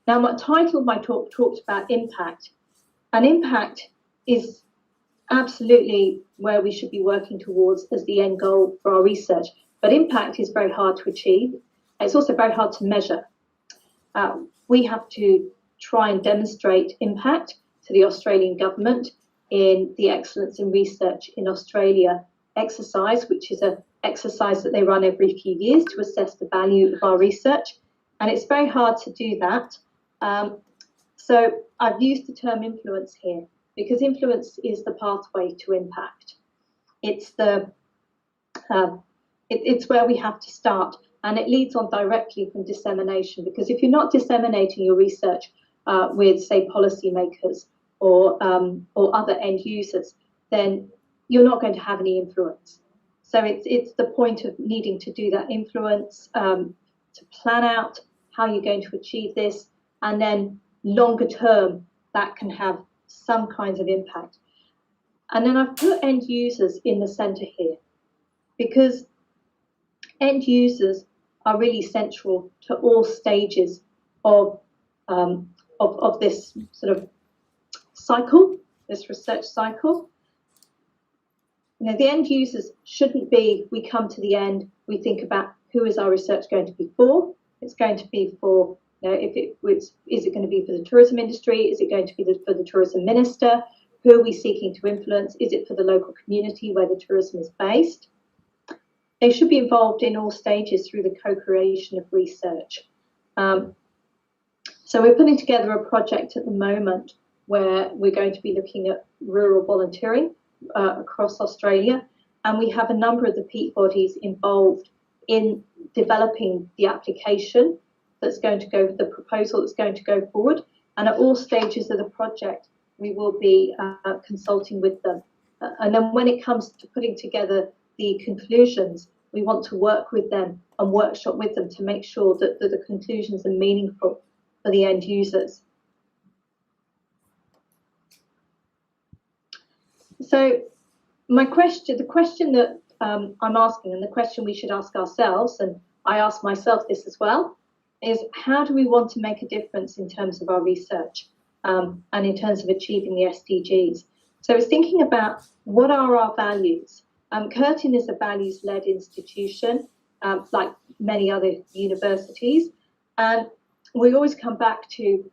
Now, my title of my talk talked about impact, and impact is absolutely where we should be working towards as the end goal for our research. But impact is very hard to achieve. It's also very hard to measure. We have to try and demonstrate impact to the Australian government in the Excellence in Research in Australia exercise, which is an exercise that they run every few years to assess the value of our research. And it's very hard to do that. So I've used the term influence here because influence is the pathway to impact. It's it's where we have to start, and it leads on directly from dissemination, because if you're not disseminating your research with, say, policymakers or other end users, then you're not going to have any influence. So it's the point of needing to do that influence, to plan out how you're going to achieve this, and then longer term that can have some kinds of impact. And then I've put end users in the centre here, because end users are really central to all stages of this sort of cycle, this research cycle. The end users shouldn't be, we come to the end, we think about who is our research going to be for. It's going to be for, is it going to be for the tourism industry? Is it going to be for the tourism minister? Who are we seeking to influence? Is it for the local community where the tourism is based? They should be involved in all stages through the co-creation of research. So we're putting together a project at the moment where we're going to be looking at rural volunteering across Australia, and we have a number of the peak bodies involved in developing the application that's going to go, the proposal that's going to go forward, and at all stages of the project we will be consulting with them. And then when it comes to putting together the conclusions, we want to work with them and workshop with them to make sure that the conclusions are meaningful for the end users. So the question that I'm asking, and the question we should ask ourselves, and I ask myself this as well, is how do we want to make a difference in terms of our research and in terms of achieving the SDGs? So it's thinking about what are our values. Curtin is a values-led institution, like many other universities, and we always come back to,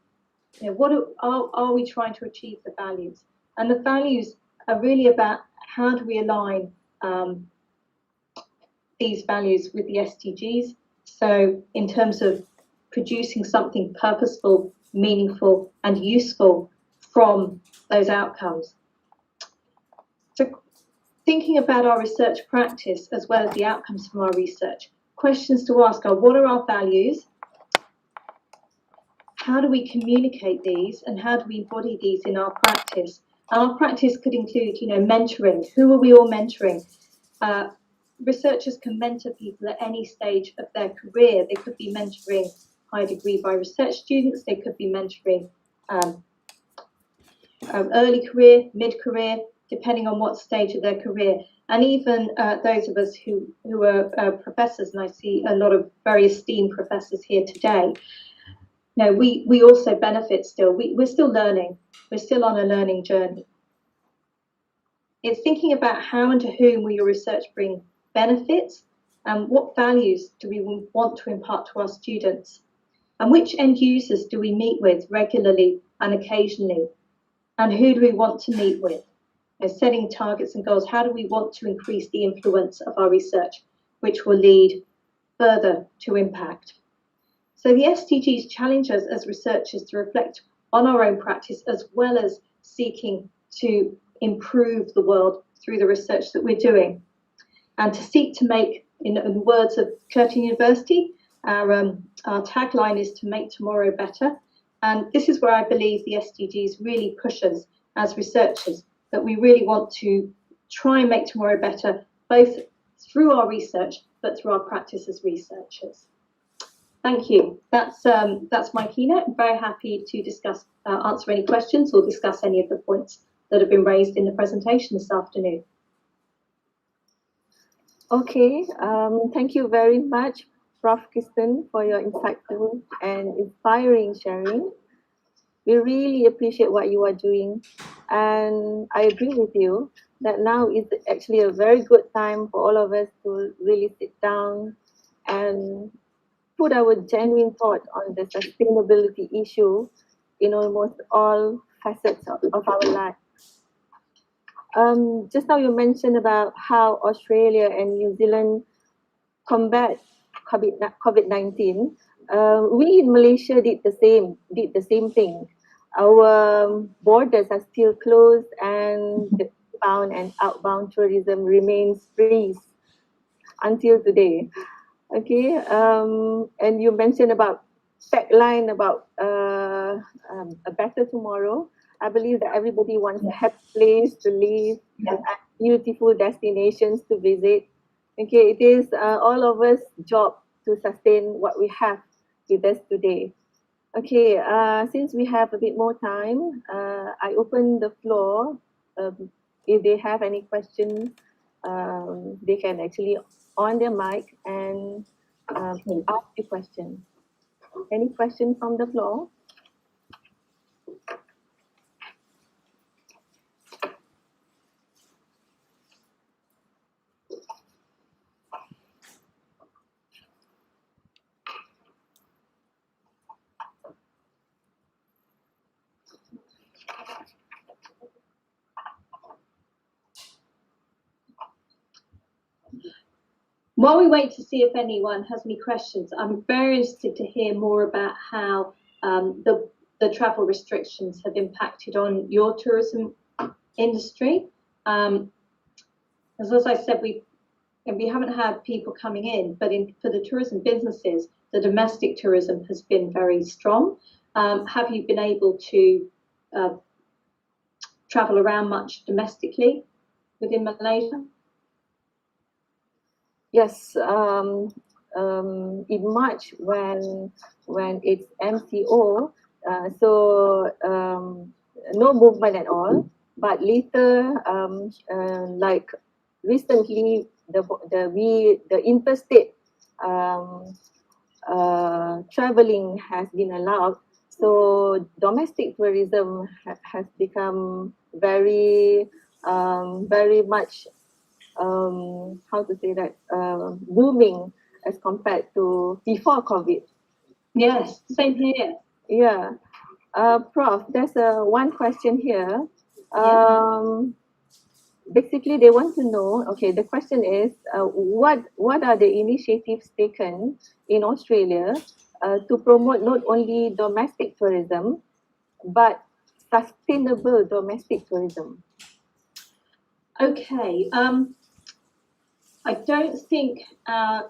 what are we trying to achieve the values? And the values are really about how do we align these values with the SDGs. So in terms of producing something purposeful, meaningful, and useful from those outcomes. So thinking about our research practice as well as the outcomes from our research, questions to ask are, what are our values? How do we communicate these, and how do we embody these in our practice? And our practice could include, mentoring. Who are we all mentoring? researchers can mentor people at any stage of their career. They could be mentoring high degree by research students, they could be mentoring early career, mid-career, depending on what stage of their career. And even those of us who are professors, and I see a lot of very esteemed professors here today, no, we also benefit still. We're still learning. We're still on a learning journey. It's thinking about how and to whom will your research bring benefits, and what values do we want to impart to our students, and which end users do we meet with regularly and occasionally, and who do we want to meet with? Setting targets and goals, how do we want to increase the influence of our research, which will lead further to impact? So the SDGs challenge us as researchers to reflect on our own practice, as well as seeking to improve the world through the research that we're doing, and to seek to make, in the words of Curtin University, our tagline is to make tomorrow better. And this is where I believe the SDGs really push us as researchers, that we really want to try and make tomorrow better, both through our research, but through our practice as researchers. Thank you. That's my keynote. I'm very happy to discuss, answer any questions or discuss any of the points that have been raised in the presentation this afternoon. Okay, thank you very much, Prof. Kristen, for your insightful and inspiring sharing. We really appreciate what you are doing, and I agree with you that now is actually a very good time for all of us to really sit down and put our genuine thought on the sustainability issue in almost all facets of our life. Just now you mentioned about how Australia and New Zealand combat COVID-19. We in Malaysia did the same thing. Our borders are still closed, and the inbound and outbound tourism remains freeze until today. Okay, and you mentioned about tagline about a better tomorrow. I believe that everybody wants a happy place to live, and beautiful destinations to visit. Okay, it is all of us' job to sustain what we have with us today. Okay, since we have a bit more time, I open the floor. If they have any questions, they can actually on their mic and ask the question. Any question from the floor? While we wait to see if anyone has any questions, I'm very interested to hear more about how the travel restrictions have impacted on your tourism industry. As I said, we haven't had people coming in, but for the tourism businesses, the domestic tourism has been very strong. Have you been able to travel around much domestically within Malaysia? Yes, in March when it's MCO, so no movement at all. But later, like recently, the interstate traveling has been allowed. So domestic tourism has become very much. How to say that, booming as compared to before COVID. Yes, same here. Yeah. Prof, there's one question here. Basically, they want to know, okay, the question is, what are the initiatives taken in Australia to promote not only domestic tourism, but sustainable domestic tourism? Okay. I don't think our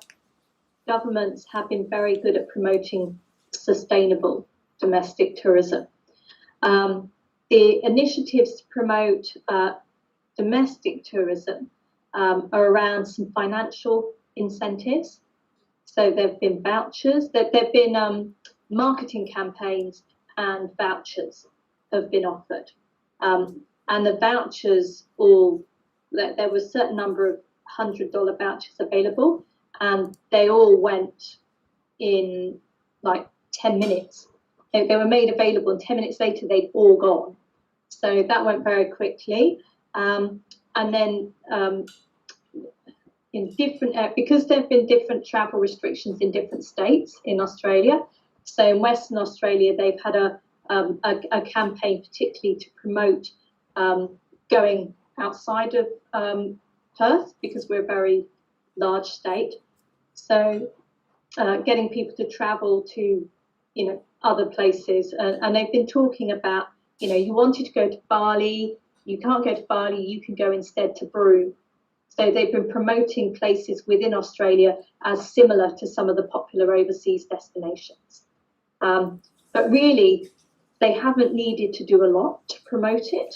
governments have been very good at promoting sustainable domestic tourism. The initiatives to promote domestic tourism are around some financial incentives. So there have been vouchers, there have been marketing campaigns, and vouchers have been offered. And the vouchers there was a certain number of $100 vouchers available, and they all went in like 10 minutes. They were made available, and 10 minutes later they'd all gone. So that went very quickly. And then in different, because there have been different travel restrictions in different states in Australia. So in Western Australia, they've had a campaign particularly to promote going outside of Perth, because we're a very large state. So getting people to travel to, other places. And they've been talking about, you wanted to go to Bali, you can't go to Bali, you can go instead to Brew. So they've been promoting places within Australia as similar to some of the popular overseas destinations. But really, they haven't needed to do a lot to promote it.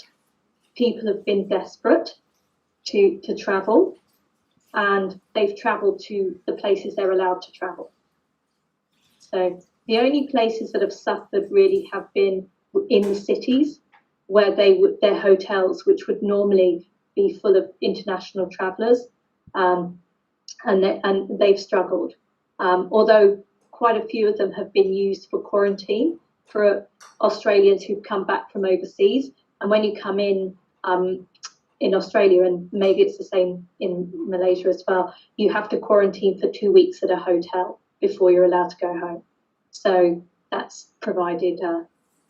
People have been desperate to travel, and they've travelled to the places they're allowed to travel. So the only places that have suffered really have been in the cities, where their hotels, which would normally be full of international travellers, and they've struggled. Although quite a few of them have been used for quarantine for Australians who've come back from overseas. And when you come in Australia, and maybe it's the same in Malaysia as well, you have to quarantine for 2 weeks at a hotel before you're allowed to go home. So that's provided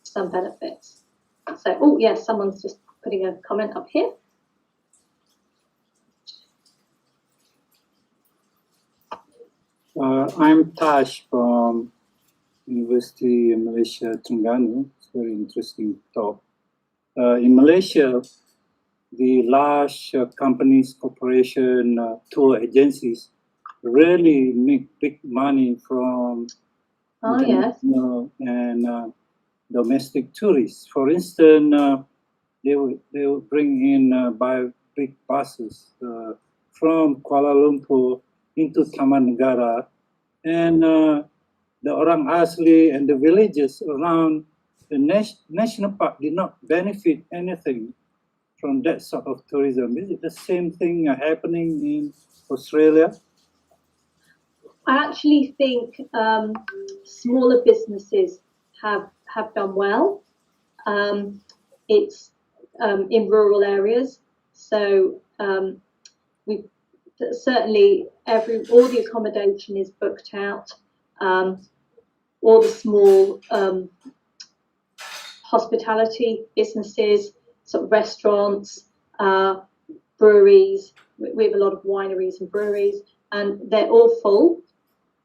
some benefits. So, oh yes, someone's just putting a comment up here. I'm Tash from University in Malaysia, Terengganu. It's a very interesting talk. In Malaysia, the large companies, corporation, tour agencies really make big money from international and domestic tourists. For instance, they will bring in by big buses from Kuala Lumpur into Taman Negara, and the orang asli and the villages around the national park did not benefit anything from that sort of tourism. Is it the same thing happening in Australia? I actually think smaller businesses have done well. It's in rural areas, so we've certainly all the accommodation is booked out. All the small hospitality businesses, sort of restaurants, breweries. We have a lot of wineries and breweries, and they're all full.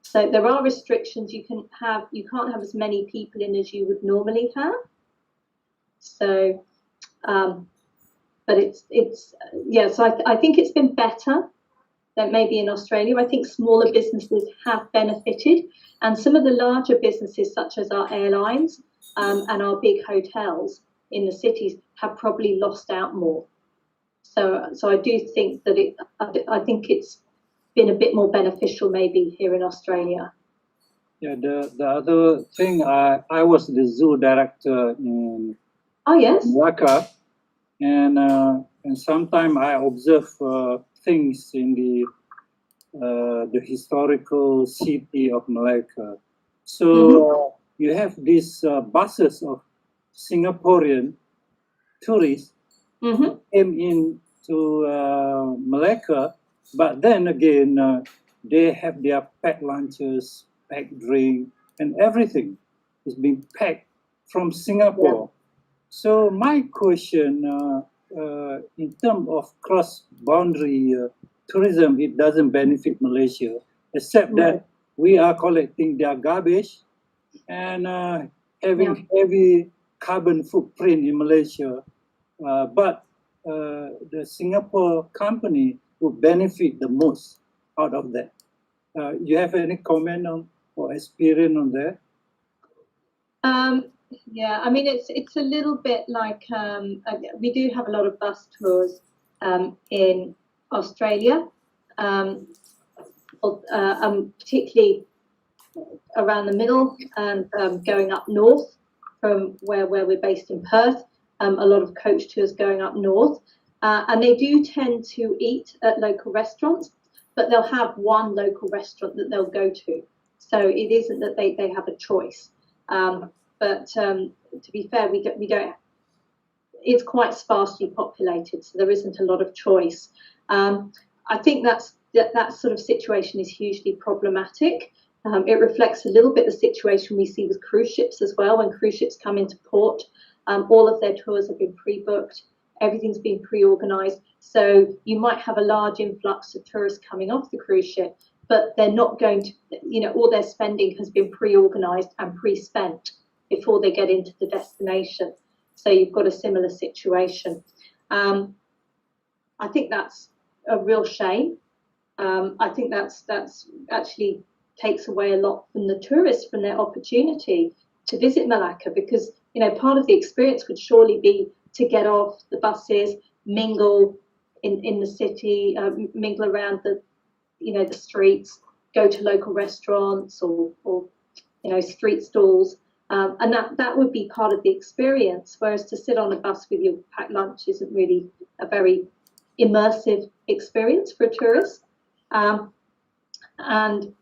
So there are restrictions. You can't have as many people in as you would normally have. So, but it's yeah. So I think it's been better than maybe in Australia. I think smaller businesses have benefited, and some of the larger businesses, such as our airlines and our big hotels in the cities, have probably lost out more. So I do think that I think it's been a bit more beneficial maybe here in Australia. Yeah, the other thing, I was the zoo director in Malacca, and sometimes I observe things in the historical city of Malacca. So you have these buses of Singaporean tourists came into Malacca, but then again they have their packed lunches, packed drink, and everything is being packed from Singapore. So my question, in terms of cross-boundary tourism, it doesn't benefit Malaysia, except that we are collecting their garbage and having heavy carbon footprint in Malaysia. But the Singapore company would benefit the most out of that. You have any comment on or experience on that? Yeah, I mean, it's a little bit like we do have a lot of bus tours in Australia, particularly around the middle and going up north from where we're based in Perth. A lot of coach tours going up north, and they do tend to eat at local restaurants, but they'll have one local restaurant that they'll go to. So it isn't that they have a choice. But to be fair, we don't. It's quite sparsely populated, so there isn't a lot of choice. I think that sort of situation is hugely problematic. It reflects a little bit the situation we see with cruise ships as well. When cruise ships come into port, all of their tours have been pre-booked, everything's been pre-organised. So you might have a large influx of tourists coming off the cruise ship, but they're not going to, all their spending has been pre-organised and pre-spent before they get into the destination. So you've got a similar situation. I think that's a real shame. I think that's actually takes away a lot from the tourists, from their opportunity to visit Malacca, because part of the experience would surely be to get off the buses, mingle in the city, mingle around the streets, go to local restaurants or street stalls, and that would be part of the experience. Whereas to sit on a bus with your packed lunch isn't really a very immersive experience for a tourist. And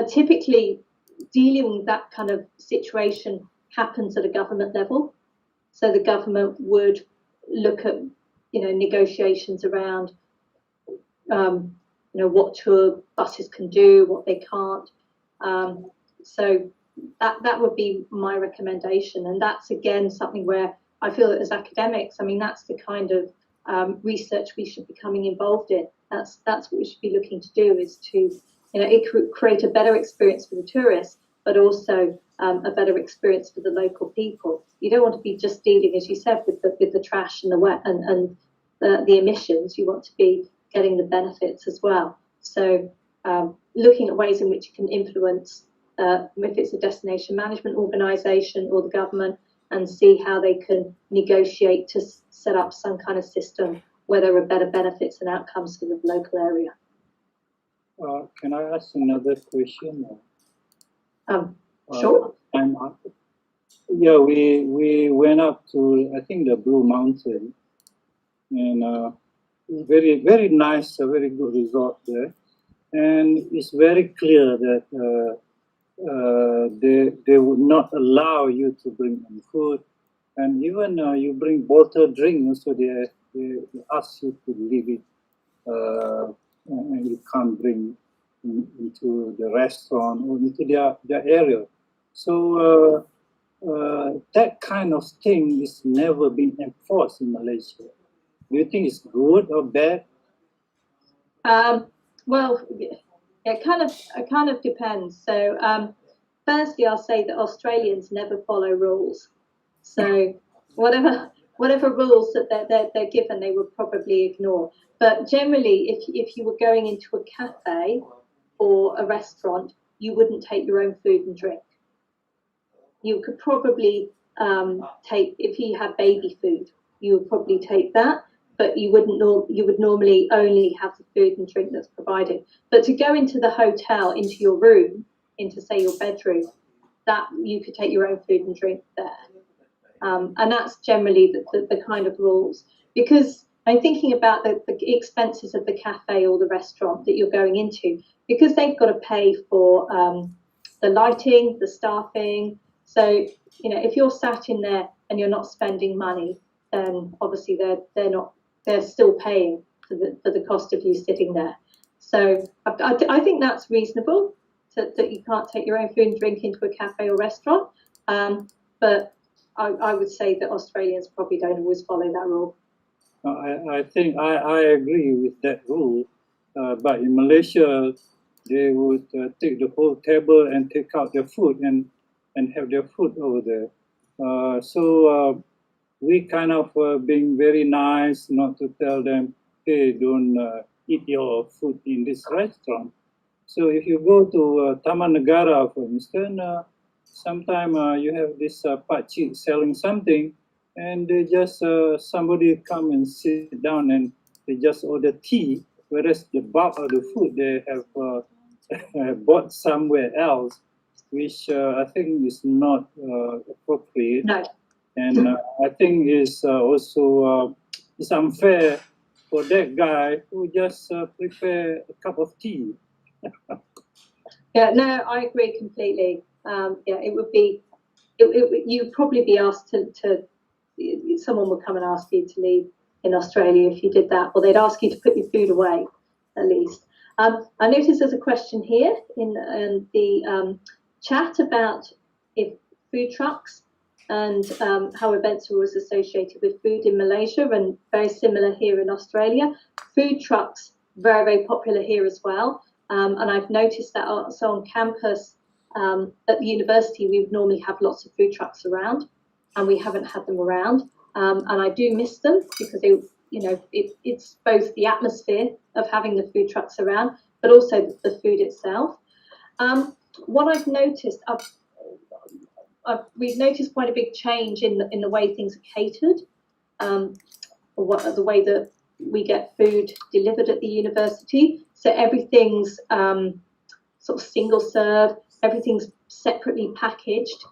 typically dealing with that kind of situation happens at a government level. So the government would look at negotiations around what tour buses can do, what they can't. So that would be my recommendation, and that's again something where I feel that as academics, that's the kind of research we should be becoming involved in. That's what we should be looking to do, is to create a better experience for the tourists, but also a better experience for the local people. You don't want to be just dealing, as you said, with the trash and the wet and the emissions. You want to be getting the benefits as well. So looking at ways in which you can influence, if it's a destination management organisation or the government, and see how they can negotiate to set up some kind of system where there are better benefits and outcomes for the local area. Can I ask another question? Sure. Yeah, we went up to, I think, the Blue Mountain, and very, very nice, a very good resort there. And it's very clear that they would not allow you to bring any food, and even you bring bottled drink, so they ask you to leave it, and you can't bring into the restaurant or into their area. So that kind of thing is never been enforced in Malaysia. Do you think it's good or bad? Well, it kind of depends. So firstly, I'll say that Australians never follow rules. So whatever rules that they're given, they would probably ignore. But generally, if you were going into a cafe or a restaurant, you wouldn't take your own food and drink. You could probably take, if you had baby food, you would probably take that, but you would normally only have the food and drink that's provided. But to go into the hotel, into your room, into say your bedroom, that you could take your own food and drink there. And that's generally the kind of rules. Because I'm thinking about the expenses of the cafe or the restaurant that you're going into, because they've got to pay for the lighting, the staffing. So, if you're sat in there and you're not spending money, then obviously they're still paying for the cost of you sitting there. So I think that's reasonable, that you can't take your own food and drink into a cafe or restaurant. But I would say that Australians probably don't always follow that rule. I think I agree with that rule, but in Malaysia, they would take the whole table and take out their food and have their food over there. So we kind of being very nice, not to tell them, hey, don't eat your food in this restaurant. So if you go to Taman Negara, for instance, sometimes you have this pakcik selling something, and they just somebody come and sit down and they just order tea, whereas the bulk of the food they have bought somewhere else, which I think is not appropriate. No. And I think is also it's unfair for that guy who just prepare a cup of tea. Yeah, no, I agree completely. Yeah, it would be, you'd probably be asked to, someone would come and ask you to leave in Australia if you did that, or they'd ask you to put your food away, at least. I noticed there's a question here in the chat about if food trucks and how events are always associated with food in Malaysia, and very similar here in Australia. Food trucks, very, very popular here as well. And I've noticed that also on campus at the university, we would normally have lots of food trucks around, and we haven't had them around. And I do miss them because they, it's both the atmosphere of having the food trucks around, but also the food itself. What I've noticed, we've noticed quite a big change in the way things are catered, the way that we get food delivered at the university. So everything's sort of single serve, everything's separately packaged,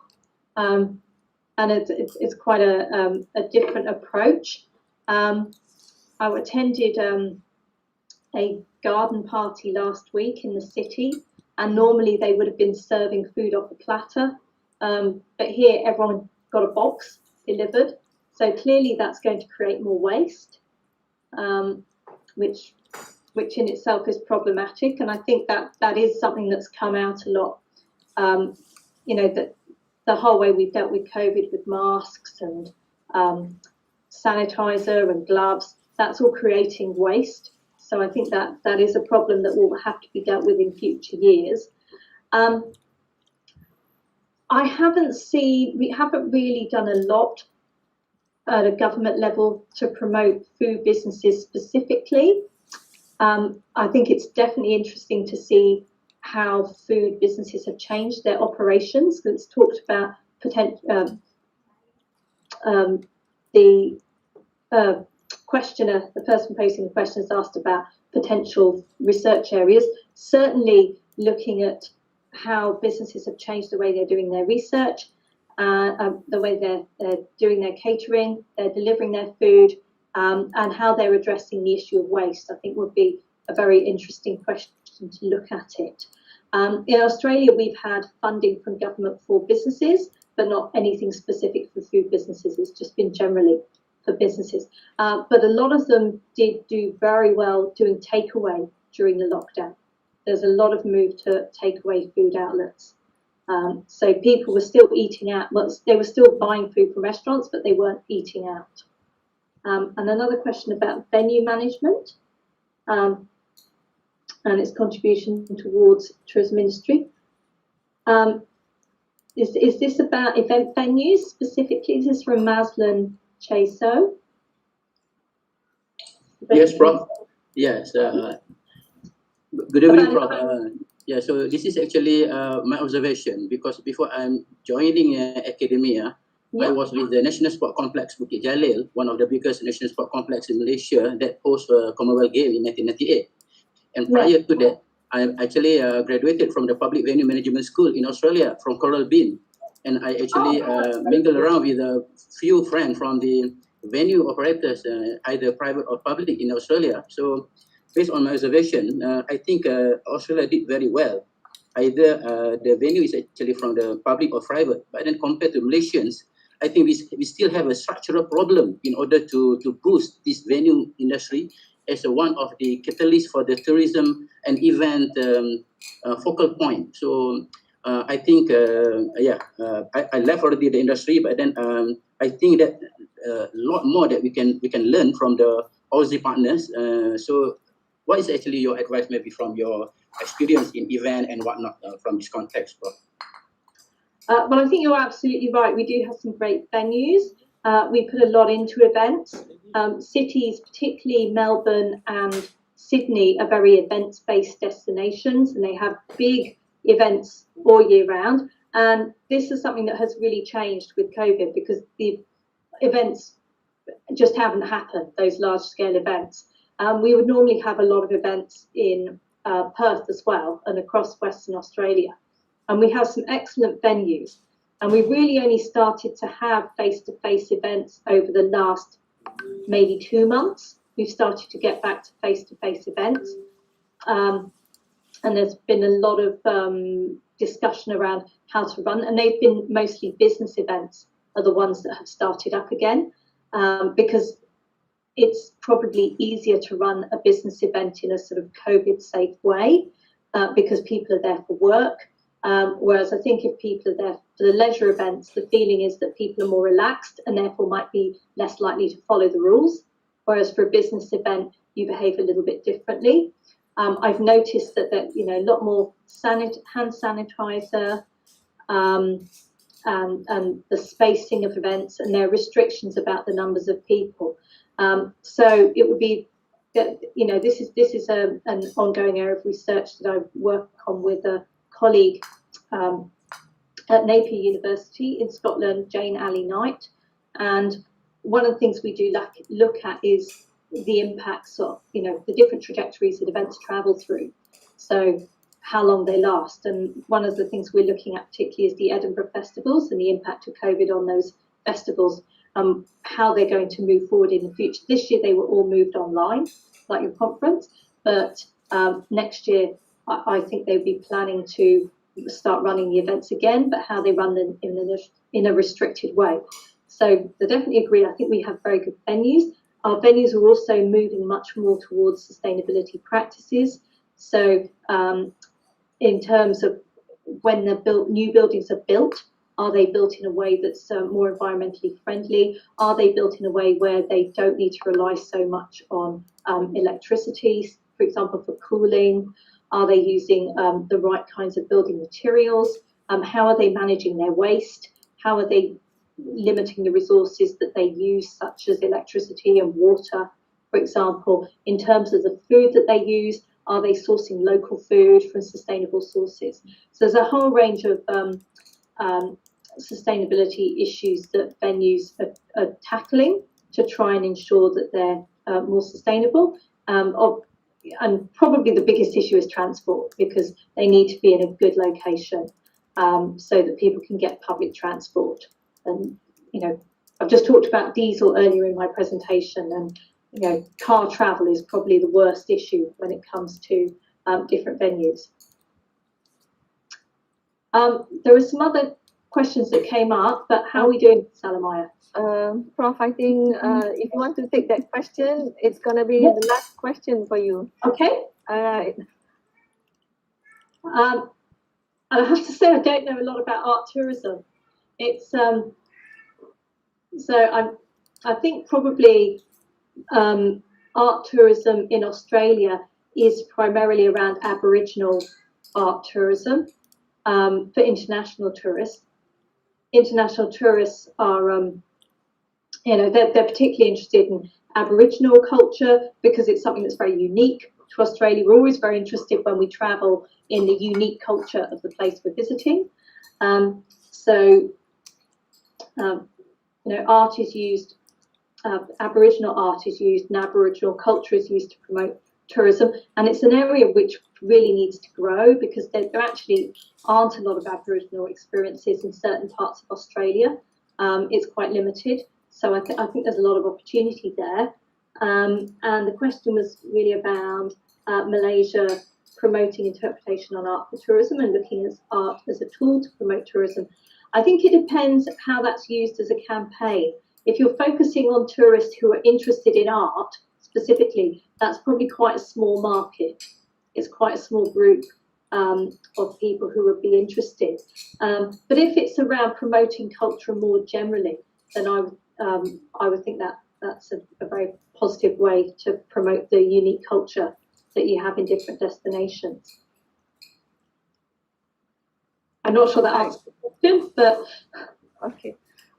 and it's quite a different approach. I attended a garden party last week in the city, and normally they would have been serving food off a platter, but here everyone got a box delivered. So clearly that's going to create more waste, which in itself is problematic. And I think that is something that's come out a lot. That the whole way we've dealt with COVID, with masks and sanitizer and gloves, that's all creating waste. So I think that is a problem that will have to be dealt with in future years. We haven't really done a lot at a government level to promote food businesses specifically. I think it's definitely interesting to see how food businesses have changed their operations. It's talked about the questioner, the person posing the question, has asked about potential research areas. Certainly looking at how businesses have changed the way they're doing their research, the way they're doing their catering, they're delivering their food, and how they're addressing the issue of waste, I think would be a very interesting question to look at it. In Australia, we've had funding from government for businesses, but not anything specific for food businesses. It's just been generally for businesses. But a lot of them did do very well doing takeaway during the lockdown. There's a lot of move to takeaway food outlets. So people were still eating out. Well, they were still buying food from restaurants, but they weren't eating out. And another question about venue management and its contribution towards tourism industry. Is this about event venues specifically? Is this from Maslan Cheso? Yes, Prof. Yes. Good evening, Prof. Yeah, so this is actually my observation, because before I'm joining academia, I was with the National Sport Complex Bukit Jalil, one of the biggest national sport complex in Malaysia that hosts Commonwealth Games in 1998. And prior to that, I actually graduated from the Public Venue Management School in Australia, from Coral Bean. And I actually mingled around with a few friends from the venue operators, either private or public, in Australia. So based on my observation, I think Australia did very well. Either the venue is actually from the public or private, but then compared to Malaysians, I think we still have a structural problem in order to boost this venue industry as one of the catalysts for the tourism and event focal point. So I think, I left already the industry, but then I think that a lot more that we can learn from the Aussie partners. So what is actually your advice, maybe from your experience in event and whatnot, from this context, Prof? Well, I think you're absolutely right. We do have some great venues. We put a lot into events. Cities, particularly Melbourne and Sydney, are very events-based destinations, and they have big events all year round. And this is something that has really changed with COVID, because the events just haven't happened, those large-scale events. We would normally have a lot of events in Perth as well and across Western Australia. And we have some excellent venues. And we really only started to have face-to-face events over the last maybe 2 months. We've started to get back to face-to-face events. And there's been a lot of discussion around how to run. And they've been mostly business events are the ones that have started up again, because it's probably easier to run a business event in a sort of COVID-safe way, because people are there for work. Whereas I think if people are there for the leisure events, the feeling is that people are more relaxed and therefore might be less likely to follow the rules. Whereas for a business event, you behave a little bit differently. I've noticed that a lot more hand sanitizer and the spacing of events, and there are restrictions about the numbers of people. So it would be that this is an ongoing area of research that I work on with a colleague at Napier University in Scotland, Jane Alley Knight, and one of the things we do look at is the impacts of the different trajectories that events travel through, so how long they last. And one of the things we're looking at particularly is the Edinburgh festivals and the impact of COVID on those festivals, how they're going to move forward in the future. This year they were all moved online, like your conference, but next year I think they'll be planning to start running the events again, but how they run them in a restricted way. So I definitely agree. I think we have very good venues. Our venues are also moving much more towards sustainability practices. So in terms of when new buildings are built, are they built in a way that's more environmentally friendly? Are they built in a way where they don't need to rely so much on electricity, for example, for cooling? Are they using the right kinds of building materials? How are they managing their waste? How are they limiting the resources that they use, such as electricity and water, for example? In terms of the food that they use, are they sourcing local food from sustainable sources? So there's a whole range of sustainability issues that venues are tackling to try and ensure that they're more sustainable. And probably the biggest issue is transport, because they need to be in a good location so that people can get public transport. And I've just talked about diesel earlier in my presentation, and car travel is probably the worst issue when it comes to different venues. There are some other questions that came up, but how are we doing, Salamaya? Prof, I think if you want to take that question, it's going to be the last question for you. Okay. All right. I have to say I don't know a lot about art tourism. It's so I think probably art tourism in Australia is primarily around Aboriginal art tourism for international tourists. International tourists are they're particularly interested in Aboriginal culture because it's something that's very unique to Australia. We're always very interested when we travel in the unique culture of the place we're visiting. Art is used, Aboriginal art is used, and Aboriginal culture is used to promote tourism. And it's an area which really needs to grow because there actually aren't a lot of Aboriginal experiences in certain parts of Australia. It's quite limited. So I think there's a lot of opportunity there. And the question was really about Malaysia promoting interpretation on art for tourism and looking at art as a tool to promote tourism. I think it depends how that's used as a campaign. If you're focusing on tourists who are interested in art specifically, that's probably quite a small market. It's quite a small group of people who would be interested. But if it's around promoting culture more generally, then I would think that that's a very positive way to promote the unique culture that you have in different destinations. I'm not sure that answers the question, but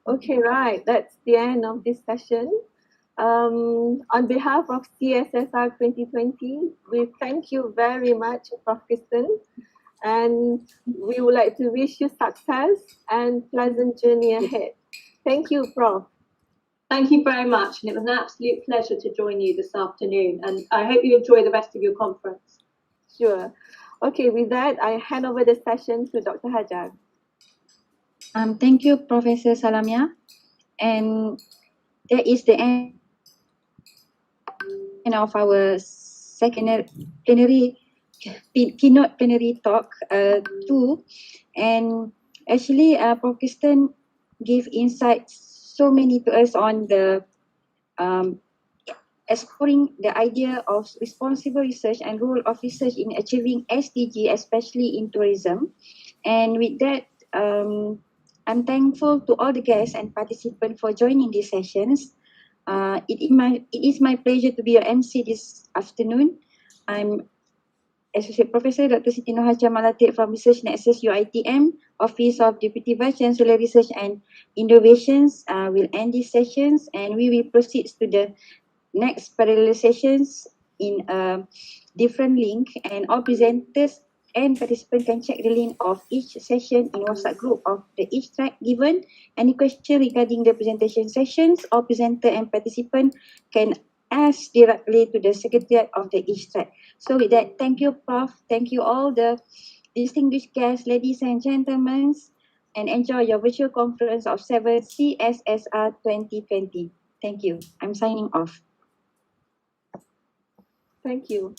Okay, right. That's the end of this session. On behalf of CSSR 2020, we thank you very much, Prof. Kristen, and we would like to wish you success and pleasant journey ahead. Thank you, Prof. Thank you very much, and it was an absolute pleasure to join you this afternoon, and I hope you enjoy the rest of your conference. Sure. Okay, with that, I hand over the session to Dr. Hajar. Thank you, Professor Salamia. And that is the end of our second plenary keynote plenary talk 2. And actually, Prof. Kristen gave insights so many to us on the exploring the idea of responsible research and role of research in achieving SDG, especially in tourism. And with that, I'm thankful to all the guests and participants for joining these sessions. It is my pleasure to be your MC this afternoon. I'm Associate Professor Dr. Siti Nohaja Malatik from Research Nexus UITM, Office of Deputy Vice-Chancellor Research and Innovations. We'll end these sessions and we will proceed to the next parallel sessions in a different link, and all presenters and participants can check the link of each session in WhatsApp group of the each track given. Any question regarding the presentation sessions or presenter and participant can ask directly to the secretariat of the each track. So with that, thank you, Prof. Thank you all the distinguished guests, ladies and gentlemen, and enjoy your virtual conference of 7 CSSR 2020. Thank you. I'm signing off. Thank you.